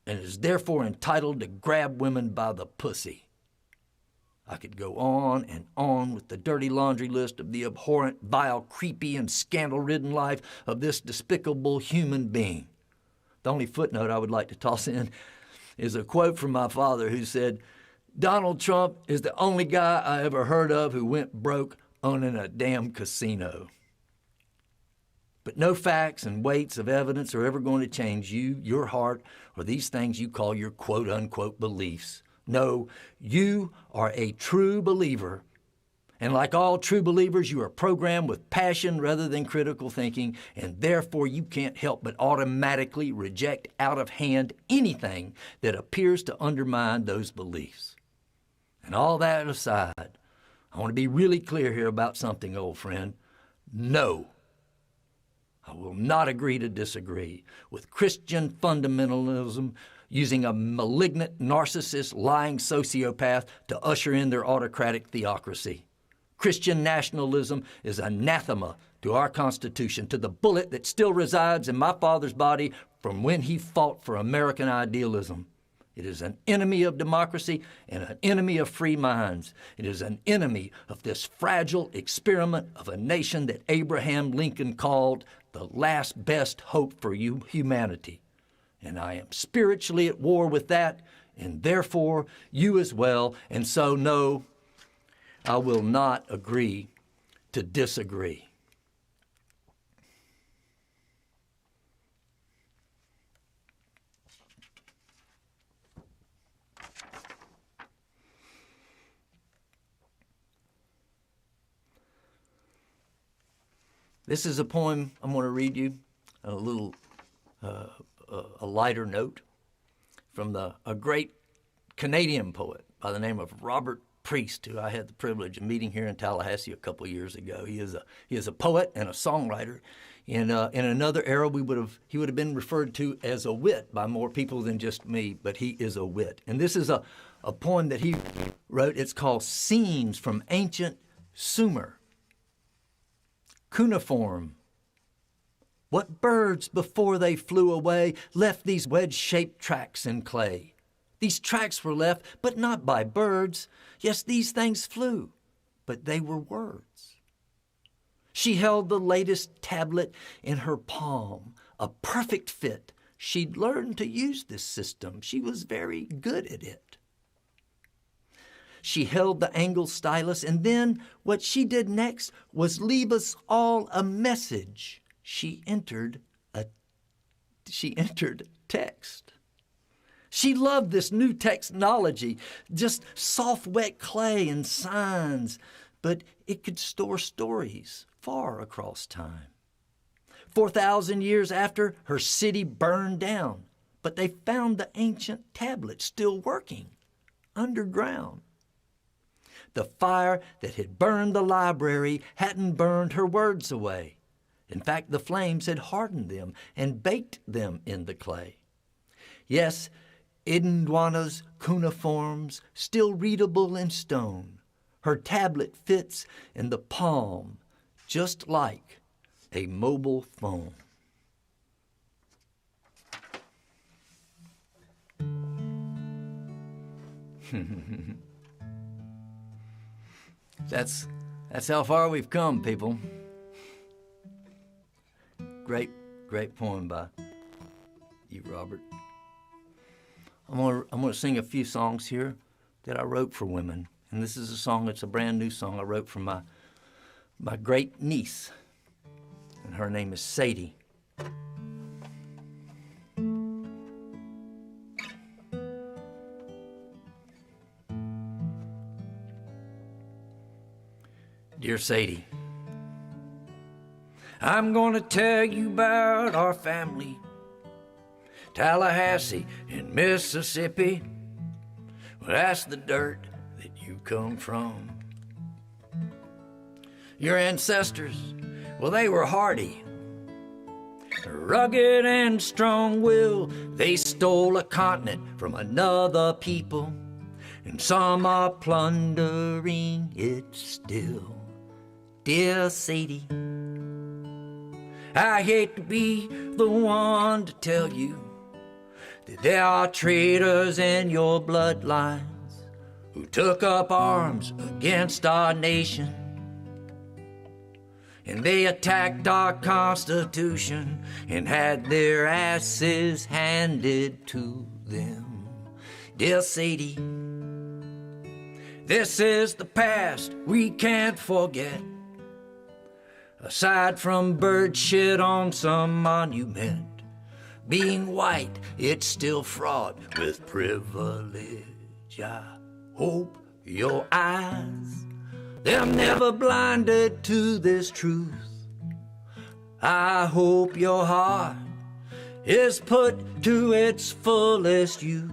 and is therefore entitled to grab women by the pussy. I could go on and on with the dirty laundry list of the abhorrent, vile, creepy, and scandal-ridden life of this despicable human being. The only footnote I would like to toss in is a quote from my father who said, "Donald Trump is the only guy I ever heard of who went broke owning a damn casino." But no facts and weights of evidence are ever going to change you, your heart, or these things you call your quote-unquote beliefs. No, you are a true believer. And like all true believers, you are programmed with passion rather than critical thinking, and therefore you can't help but automatically reject out of hand anything that appears to undermine those beliefs. And all that aside, I want to be really clear here about something, old friend. No, I will not agree to disagree with Christian fundamentalism using a malignant, narcissist, lying sociopath to usher in their autocratic theocracy. Christian nationalism is anathema to our Constitution, to the bullet that still resides in my father's body from when he fought for American idealism. It is an enemy of democracy and an enemy of free minds. It is an enemy of this fragile experiment of a nation that Abraham Lincoln called the last best hope for humanity. And I am spiritually at war with that, and therefore you as well. And so, no, I will not agree to disagree. This is a poem I'm going to read you, a little a lighter note from a great Canadian poet by the name of Robert Priest, who I had the privilege of meeting here in Tallahassee a couple of years ago. He is a poet and a songwriter. In another era, he would have been referred to as a wit by more people than just me, but he is a wit. And this is a poem that he wrote. It's called Scenes from Ancient Sumer. Cuneiform. What birds, before they flew away, left these wedge-shaped tracks in clay? These tracks were left, but not by birds. Yes, these things flew, but they were words. She held the latest tablet in her palm, a perfect fit. She'd learned to use this system. She was very good at it. She held the angle stylus, and then what she did next was leave us all a message. She entered text. She loved this new technology, just soft, wet clay and signs, but it could store stories far across time. 4,000 years after, her city burned down, but they found the ancient tablet still working underground. The fire that had burned the library hadn't burned her words away. In fact, the flames had hardened them and baked them in the clay. Yes, Idunwana's cuneiforms, still readable in stone. Her tablet fits in the palm, just like a mobile phone. That's how far we've come, people. Great poem by you, Robert. I'm gonna sing a few songs here that I wrote for women, and this is a song. It's a brand new song I wrote for my great niece, and her name is Sadie. Dear Sadie, I'm gonna tell you about our family, Tallahassee in Mississippi. Well, that's the dirt that you come from. Your ancestors, well, they were hardy. rugged and strong-willed. They stole a continent from another people, and some are plundering it still. Dear Sadie, I hate to be the one to tell you that there are traitors in your bloodlines who took up arms against our nation, and they attacked our Constitution and had their asses handed to them. Dear Sadie, this is the past we can't forget. Aside from bird shit on some monument, being white, it's still fraught with privilege. I hope your eyes, they're never blinded to this truth. I hope your heart is put to its fullest use,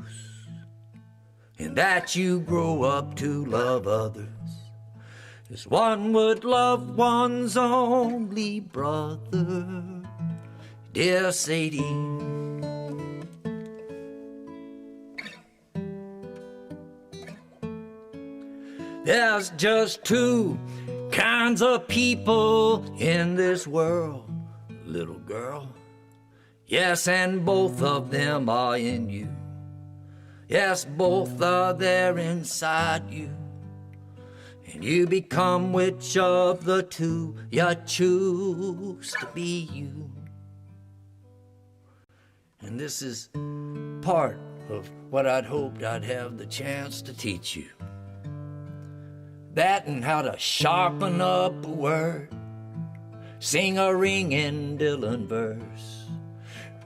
and that you grow up to love others as one would love one's only brother. Dear Sadie, there's just two kinds of people in this world, little girl. Yes, and both of them are in you. Yes, both are there inside you. And you become which of the two you choose to be you. And this is part of what I'd hoped I'd have the chance to teach you. That and how to sharpen up a word, sing a ringing Dylan verse,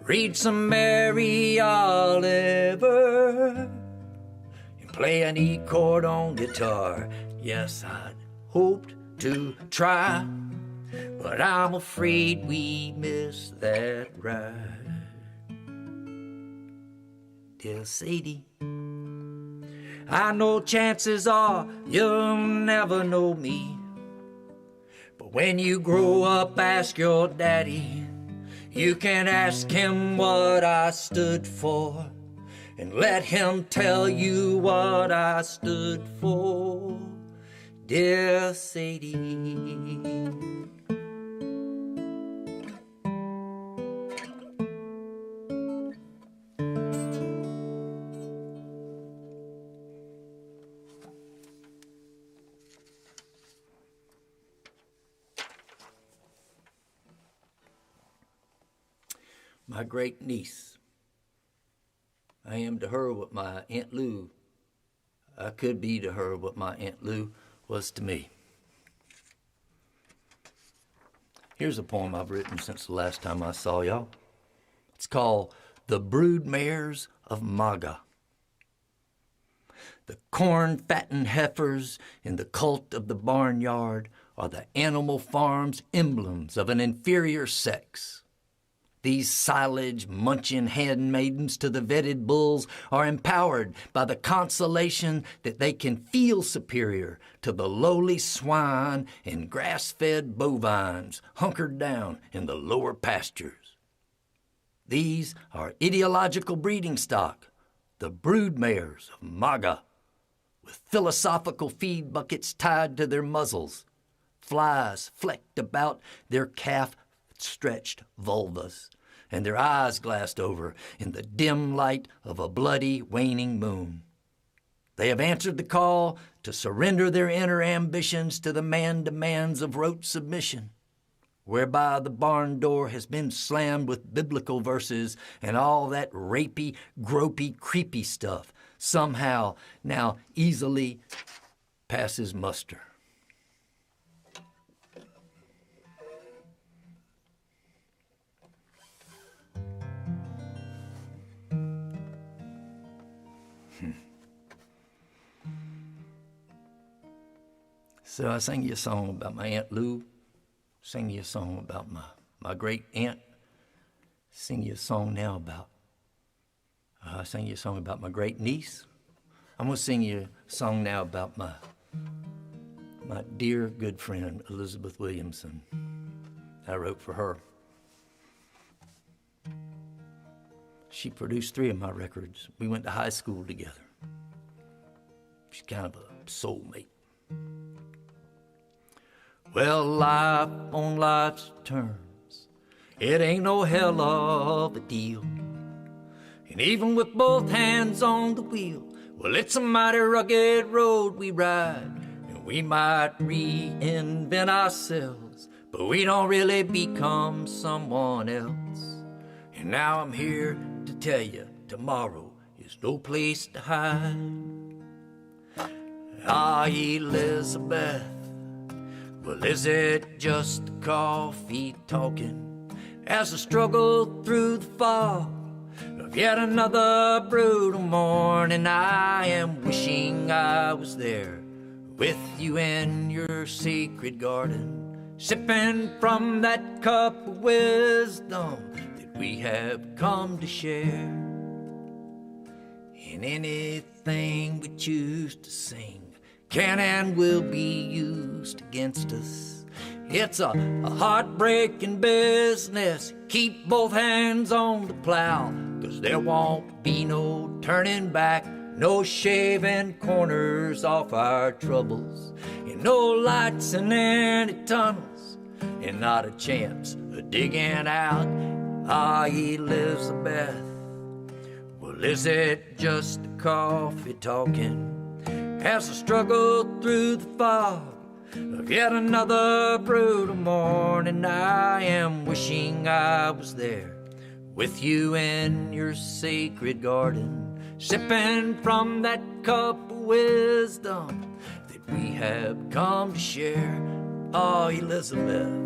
read some Mary Oliver, and play an E chord on guitar. Yes, I'd hoped to try, but I'm afraid we missed that ride. Dear Sadie, I know chances are you'll never know me, but when you grow up, ask your daddy. You can ask him what I stood for, and let him tell you what I stood for. Dear Sadie, my great niece. I am to her what my Aunt Lou, I could be to her what my Aunt Lou was to me. Here's a poem I've written since the last time I saw y'all. It's called The Broodmares of MAGA. The corn-fattened heifers in the cult of the barnyard are the animal farm's emblems of an inferior sex. These silage-munching handmaidens to the vetted bulls are empowered by the consolation that they can feel superior to the lowly swine and grass-fed bovines hunkered down in the lower pastures. These are ideological breeding stock, the broodmares of MAGA, with philosophical feed buckets tied to their muzzles, flies flecked about their calf-stretched vulvas, and their eyes glassed over in the dim light of a bloody, waning moon. They have answered the call to surrender their inner ambitions to the man-demands of rote submission, whereby the barn door has been slammed with biblical verses and all that rapey, gropey, creepy stuff somehow now easily passes muster. So I sang you a song about my Aunt Lou, sang you a song about my great aunt, sing you a song now about, I sang you a song about my great niece. I'm gonna sing you a song now about my dear good friend, Elizabeth Williamson. I wrote for her. she produced 3 of my records. We went to high school together. She's kind of a soulmate. Well, life on life's terms, it ain't no hell of a deal. And even with both hands on the wheel, well, it's a mighty rugged road we ride. And we might reinvent ourselves, but we don't really become someone else. And now I'm here to tell you, tomorrow is no place to hide. Ah, Elizabeth, well, is it just the coffee talking as I struggle through the fog of yet another brutal morning? I am wishing I was there with you in your sacred garden, sipping from that cup of wisdom that we have come to share. And anything we choose to sing can and will be used against us. It's a heartbreaking business. Keep both hands on the plow, 'cause there won't be no turning back, no shaving corners off our troubles, and no lights in any tunnels, and not a chance of digging out. Ah, Elizabeth, well, is it just the coffee talking as I struggle through the fog of yet another brutal morning? I am wishing I was there with you in your sacred garden, sipping from that cup of wisdom that we have come to share. Oh, Elizabeth.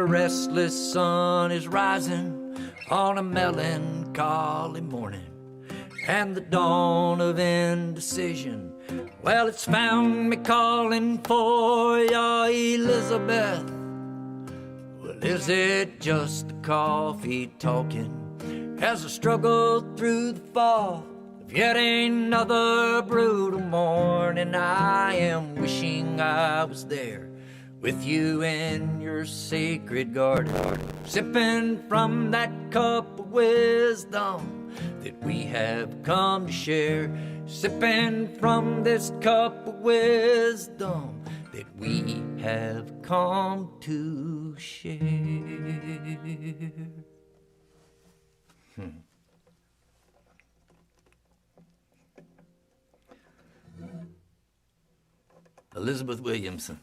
Restless sun is rising on a melancholy morning, and the dawn of indecision, well, it's found me calling for ya, Elizabeth. Well, is it just the coffee talking as I struggle through the fall of yet another brutal morning? I am wishing I was there with you in your sacred garden, sipping from that cup of wisdom that we have come to share, sipping from this cup of wisdom that we have come to share. Elizabeth Williamson,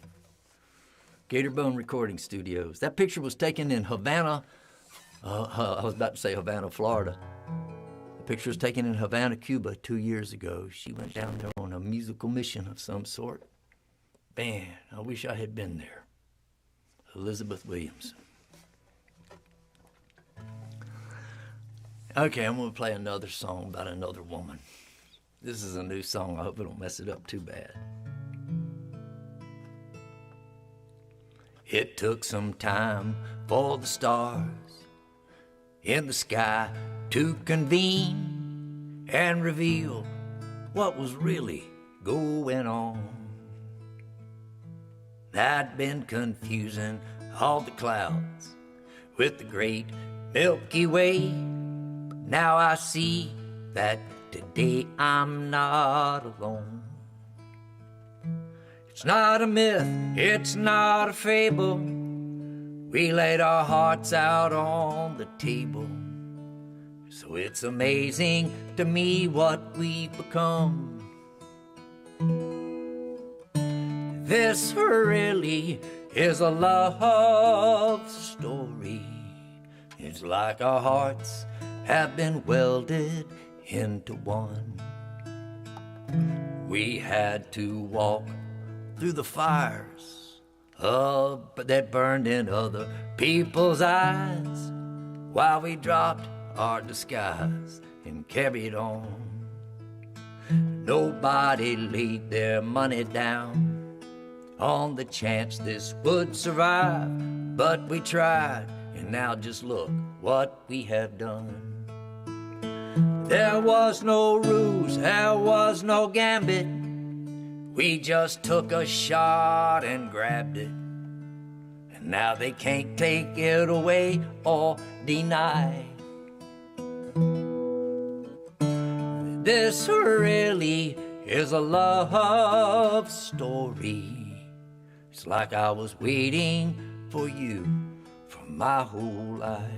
Gatorbone Recording Studios. That picture was taken in Havana. I was about to say Havana, Florida. The picture was taken in Havana, Cuba 2 years ago. She went down there on a musical mission of some sort. Man, I wish I had been there. Elizabeth Williamson. Okay, I'm going to play another song about another woman. This is a new song. I hope I don't mess it up too bad. It took some time for the stars in the sky to convene and reveal what was really going on. I'd been confusing all the clouds with the great Milky Way, but now I see that today I'm not alone. It's not a myth, it's not a fable. We laid our hearts out on the table. So it's amazing to me what we've become. This really is a love story. It's like our hearts have been welded into one. We had to walk through the fires that burned in other people's eyes, while we dropped our disguise and carried on. Nobody laid their money down on the chance this would survive, but we tried, and now just look what we have done. There was no ruse, there was no gambit. We just took a shot and grabbed it. And now they can't take it away or deny. This really is a love story. It's like I was waiting for you for my whole life.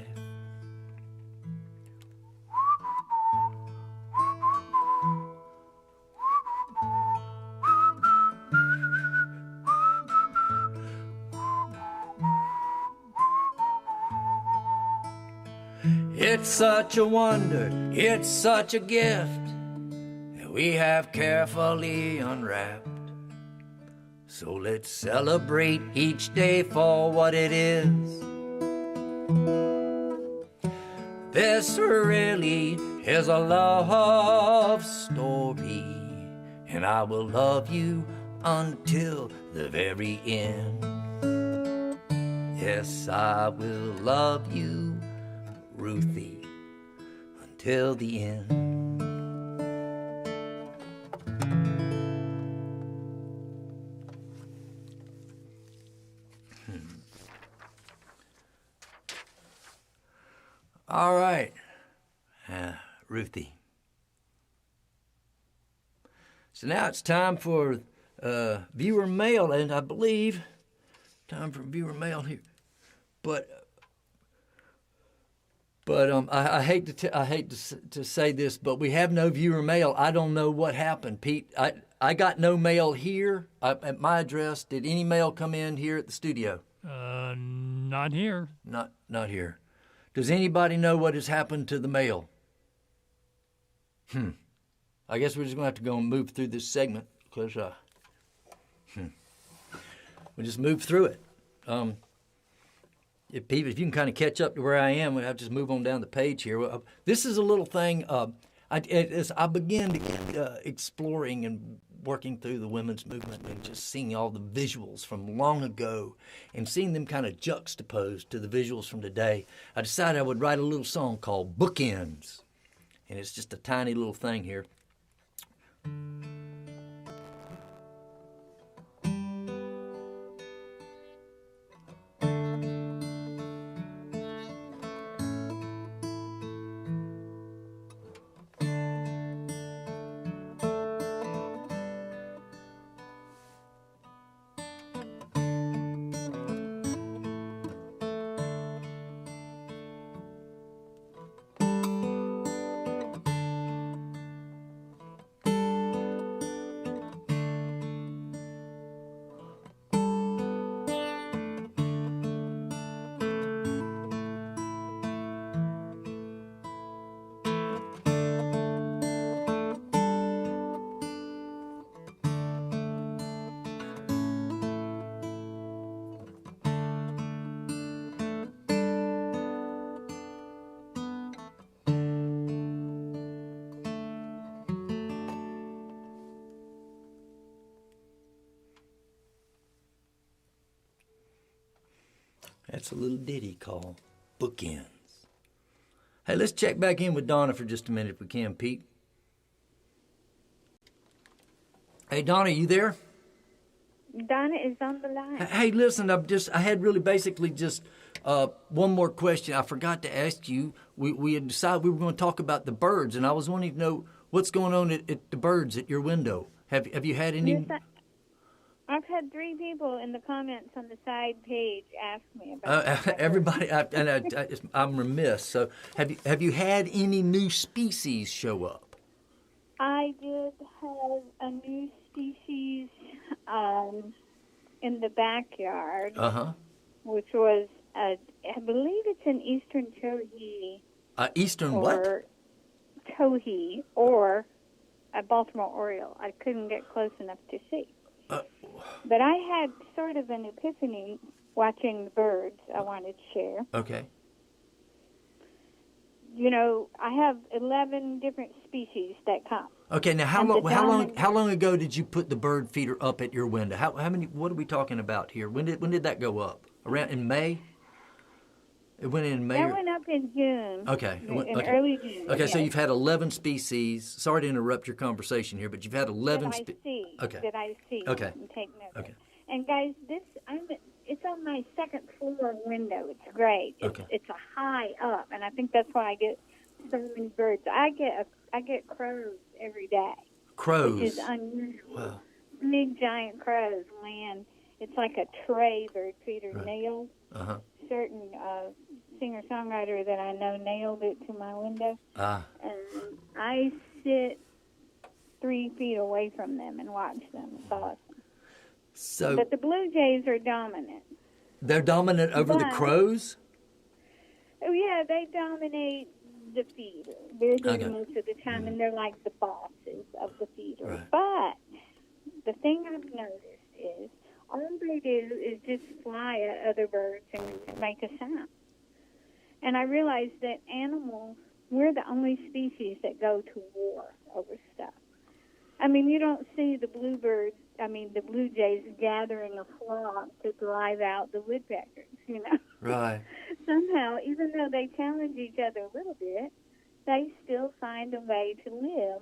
It's such a wonder, it's such a gift that we have carefully unwrapped. So let's celebrate each day for what it is. This really is a love story, and I will love you until the very end. Yes, I will love you, Ruthie, until the end. All right, Ruthie. So now it's time for viewer mail, and I believe time for viewer mail here. But I hate to say this, but we have no viewer mail. I don't know what happened, Pete. I got no mail here at my address. Did any mail come in here at the studio? Not here. Not here. Does anybody know what has happened to the mail? I guess we're just gonna have to go and move through this segment because we'll just move through it. If you can kind of catch up to where I am, I'll just move on down the page here. This is a little thing. As I began to get exploring and working through the women's movement and just seeing all the visuals from long ago and seeing them kind of juxtaposed to the visuals from today, I decided I would write a little song called Bookends. And it's just a tiny little thing here. That's a little ditty called Bookends. Hey, let's check back in with Donna for just a minute if we can, Pete. Hey, Donna, you there? Donna is on the line. Hey, listen, I had really basically just one more question. I forgot to ask you. We had decided we were going to talk about the birds, and I was wanting to know what's going on at the birds at your window. Have you had any? Yes, I've had 3 people in the comments on the side page ask me about everybody. I'm remiss. So, have you had any new species show up? I did have a new species in the backyard, which was, I believe it's an eastern towhee. Eastern what? Towhee, or a Baltimore oriole. I couldn't get close enough to see. But I had sort of an epiphany watching the birds I wanted to share. Okay. You know, I have 11 different species that come. Okay, now how long ago did you put the bird feeder up at your window? How many? What are we talking about here? When did that go up? Around in May? It went in May? That went up in June. Okay. In early June. Okay, yes. so you've had 11 species. Sorry to interrupt your conversation here, but you've had 11 That I see. Okay. And take note of. Okay. And guys, it's on my second floor window. It's great. It's a high up, and I think that's why I get so many birds. I get crows every day. Crows? Which is unusual. Wow. Big giant crows land. It's like a tray bird feeder Right. nailed. Uh-huh. Certain singer-songwriter that I know nailed it to my window. And I sit 3 feet away from them and watch them. It's awesome. But the blue jays are dominant. They're dominant over the crows? Oh, yeah, they dominate the feeder. They're there most of the time, and they're like the bosses of the feeder. Right. But the thing I've noticed is all they do is just fly at other birds and make a sound. And I realized that animals, we're the only species that go to war over stuff. I mean, you don't see the blue jays gathering a flock to drive out the woodpeckers, you know. Right. Somehow, even though they challenge each other a little bit, they still find a way to live,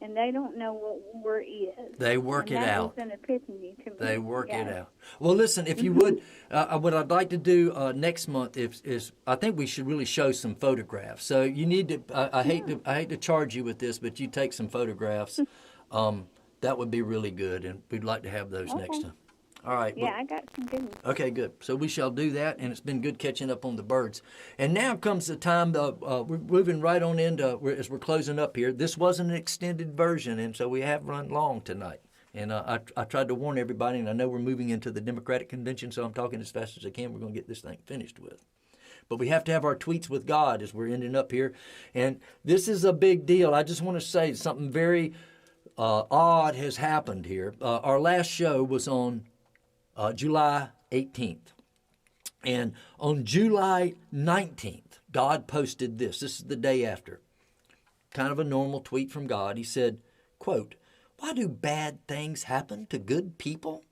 and they don't know what war is. They work it out. That was an epiphany to me. They work it out. Well, listen, if you would, what I'd like to do next month is I think we should really show some photographs. So you need to. I hate to charge you with this, but you take some photographs. That would be really good, and we'd like to have those next time. All right. Yeah, I got some good ones. Okay, good. So we shall do that, and it's been good catching up on the birds. And now comes the time, we're moving right on into, as we're closing up here. This wasn't an extended version, and so we have run long tonight. And I tried to warn everybody, and I know we're moving into the Democratic Convention, so I'm talking as fast as I can. We're going to get this thing finished with. But we have to have our tweets with God as we're ending up here. And this is a big deal. I just want to say something very odd has happened here. Our last show was on July 18th. And on July 19th, God posted this. This is the day after. Kind of a normal tweet from God. He said, quote, "Why do bad things happen to good people?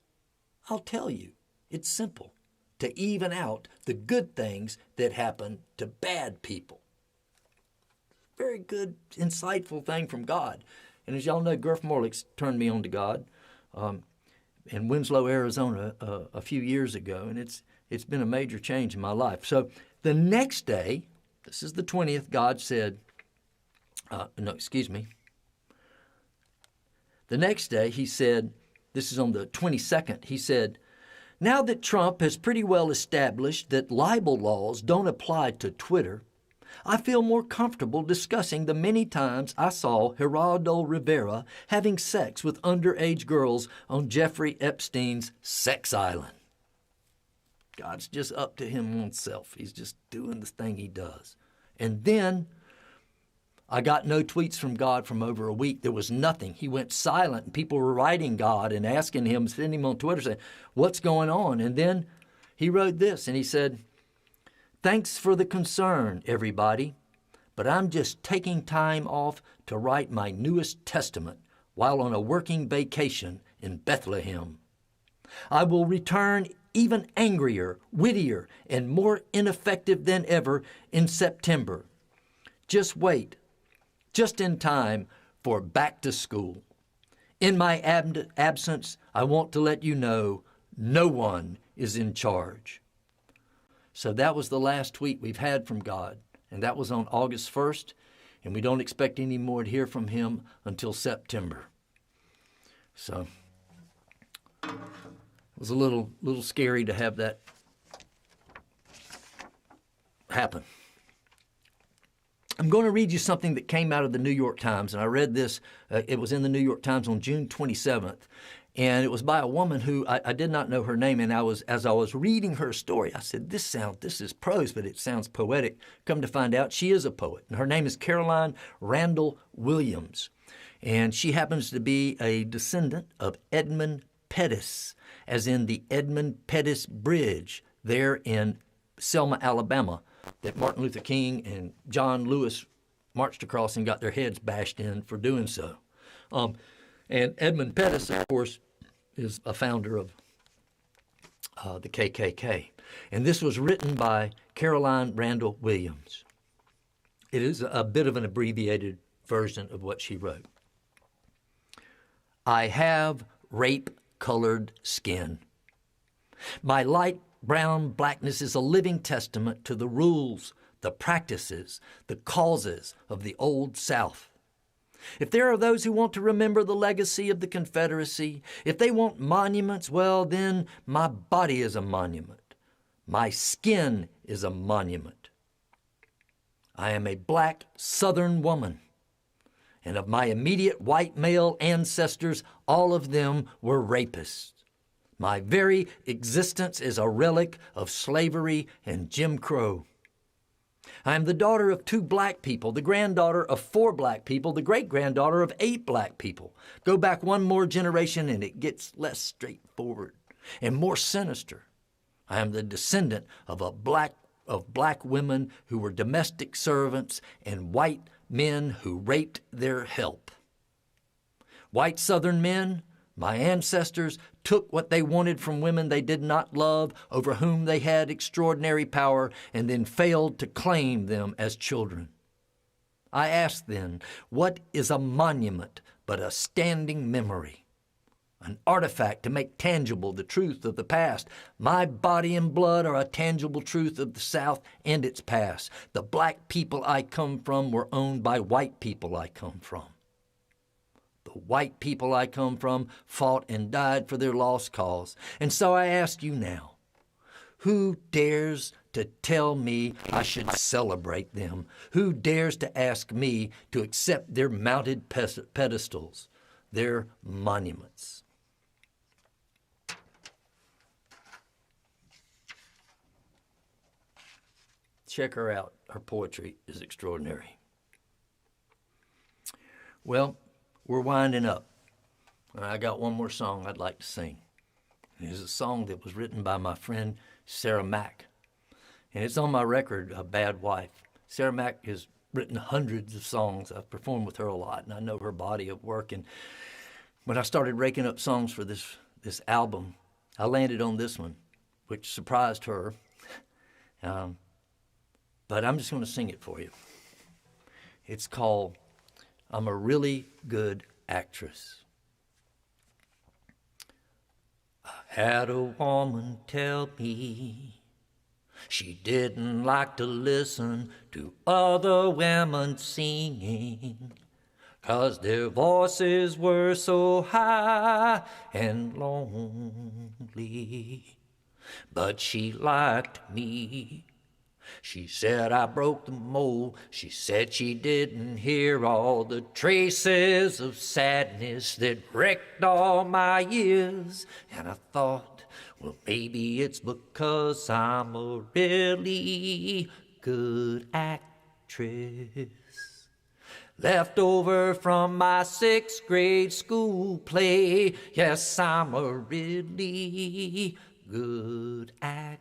I'll tell you. It's simple. To even out the good things that happen to bad people." Very good, insightful thing from God. And as y'all know, Gurf Morlick's turned me on to God in Winslow, Arizona, a few years ago, and it's been a major change in my life. So the next day, this is the 20th, God said, The next day, he said, this is on the 22nd, he said, "Now that Trump has pretty well established that libel laws don't apply to Twitter, I feel more comfortable discussing the many times I saw Geraldo Rivera having sex with underage girls on Jeffrey Epstein's sex island." God's just up to him himself. He's just doing the thing he does. And then I got no tweets from God from over a week. There was nothing. He went silent, and people were writing God and asking him, sending him on Twitter, saying, "What's going on?" And then he wrote this, and he said, "Thanks for the concern, everybody, but I'm just taking time off to write my newest testament while on a working vacation in Bethlehem. I will return even angrier, wittier, and more ineffective than ever in September. Just wait, just in time for back to school. In my absence, I want to let you know no one is in charge." So that was the last tweet we've had from God, and that was on August 1st, and we don't expect any more to hear from him until September. So it was a little scary to have that happen. I'm going to read you something that came out of the New York Times, and I read this. It was in the New York Times on June 27th, and it was by a woman who I did not know her name. And as I was reading her story, I said, "This is prose, but it sounds poetic." Come to find out, she is a poet, and her name is Caroline Randall Williams, and she happens to be a descendant of Edmund Pettus, as in the Edmund Pettus Bridge there in Selma, Alabama, that Martin Luther King and John Lewis marched across and got their heads bashed in for doing so. And Edmund Pettus, of course, is a founder of the KKK. And this was written by Caroline Randall Williams. It is a bit of an abbreviated version of what she wrote. I have rape-colored skin. My light brown blackness is a living testament to the rules, the practices, the causes of the Old South. If there are those who want to remember the legacy of the Confederacy, if they want monuments, well, then my body is a monument. My skin is a monument. I am a black Southern woman, and of my immediate white male ancestors, all of them were rapists. My very existence is a relic of slavery and Jim Crow. I am the daughter of 2 black people, the granddaughter of 4 black people, the great-granddaughter of 8 black people. Go back one more generation and it gets less straightforward and more sinister. I am the descendant of black women who were domestic servants and white men who raped their help. White Southern men, my ancestors, took what they wanted from women they did not love, over whom they had extraordinary power, and then failed to claim them as children. I ask then, what is a monument but a standing memory? An artifact to make tangible the truth of the past. My body and blood are a tangible truth of the South and its past. The black people I come from were owned by white people I come from. The white people I come from fought and died for their lost cause. And so I ask you now, who dares to tell me I should celebrate them? Who dares to ask me to accept their mounted pedestals, their monuments? Check her out. Her poetry is extraordinary. Well, we're winding up. I got one more song I'd like to sing. It is a song that was written by my friend Sarah Mack, and it's on my record, A Bad Wife. Sarah Mack has written hundreds of songs. I've performed with her a lot, and I know her body of work. And when I started raking up songs for this album, I landed on this one, which surprised her. But I'm just going to sing it for you. It's called I'm a Really Good Actress. I had a woman tell me she didn't like to listen to other women singing, 'cause their voices were so high and lonely. But she liked me. She said I broke the mold. She said she didn't hear all the traces of sadness that wrecked all my years. And I thought, well, maybe it's because I'm a really good actress. Left over from my 6th grade school play. Yes, I'm a really good actress.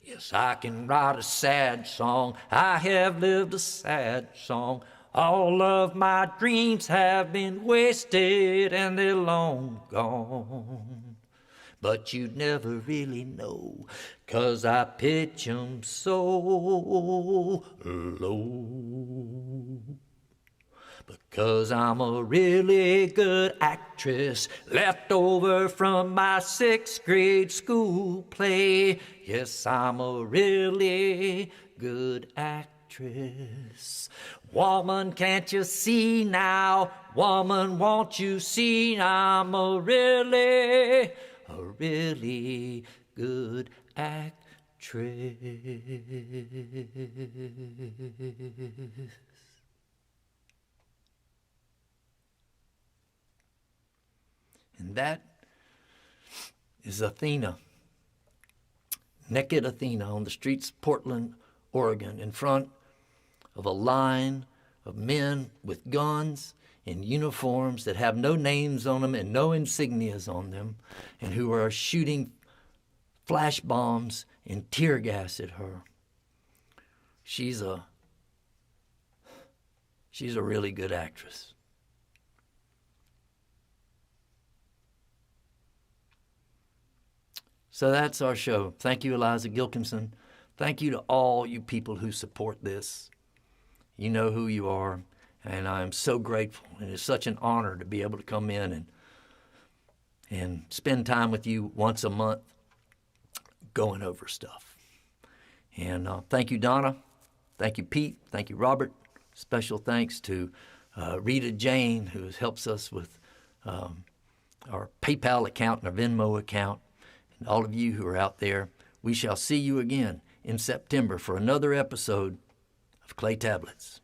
Yes, I can write a sad song. I have lived a sad song. All of my dreams have been wasted and they're long gone. But you'd never really know, 'cause I pitch 'em so low. Because I'm a really good actress, left over from my 6th grade school play. Yes, I'm a really good actress. Woman, can't you see now? Woman, won't you see I'm a really good actress. And that is Athena, naked Athena on the streets of Portland, Oregon, in front of a line of men with guns in uniforms that have no names on them and no insignias on them, and who are shooting flash bombs and tear gas at her. She's a really good actress. So that's our show. Thank you, Eliza Gilkyson. Thank you to all you people who support this. You know who you are, and I'm so grateful. And it's such an honor to be able to come in and spend time with you once a month going over stuff. And thank you, Donna. Thank you, Pete. Thank you, Robert. Special thanks to Rita Jane, who helps us with our PayPal account and our Venmo account. And all of you who are out there, we shall see you again in September for another episode of Clay Tablets.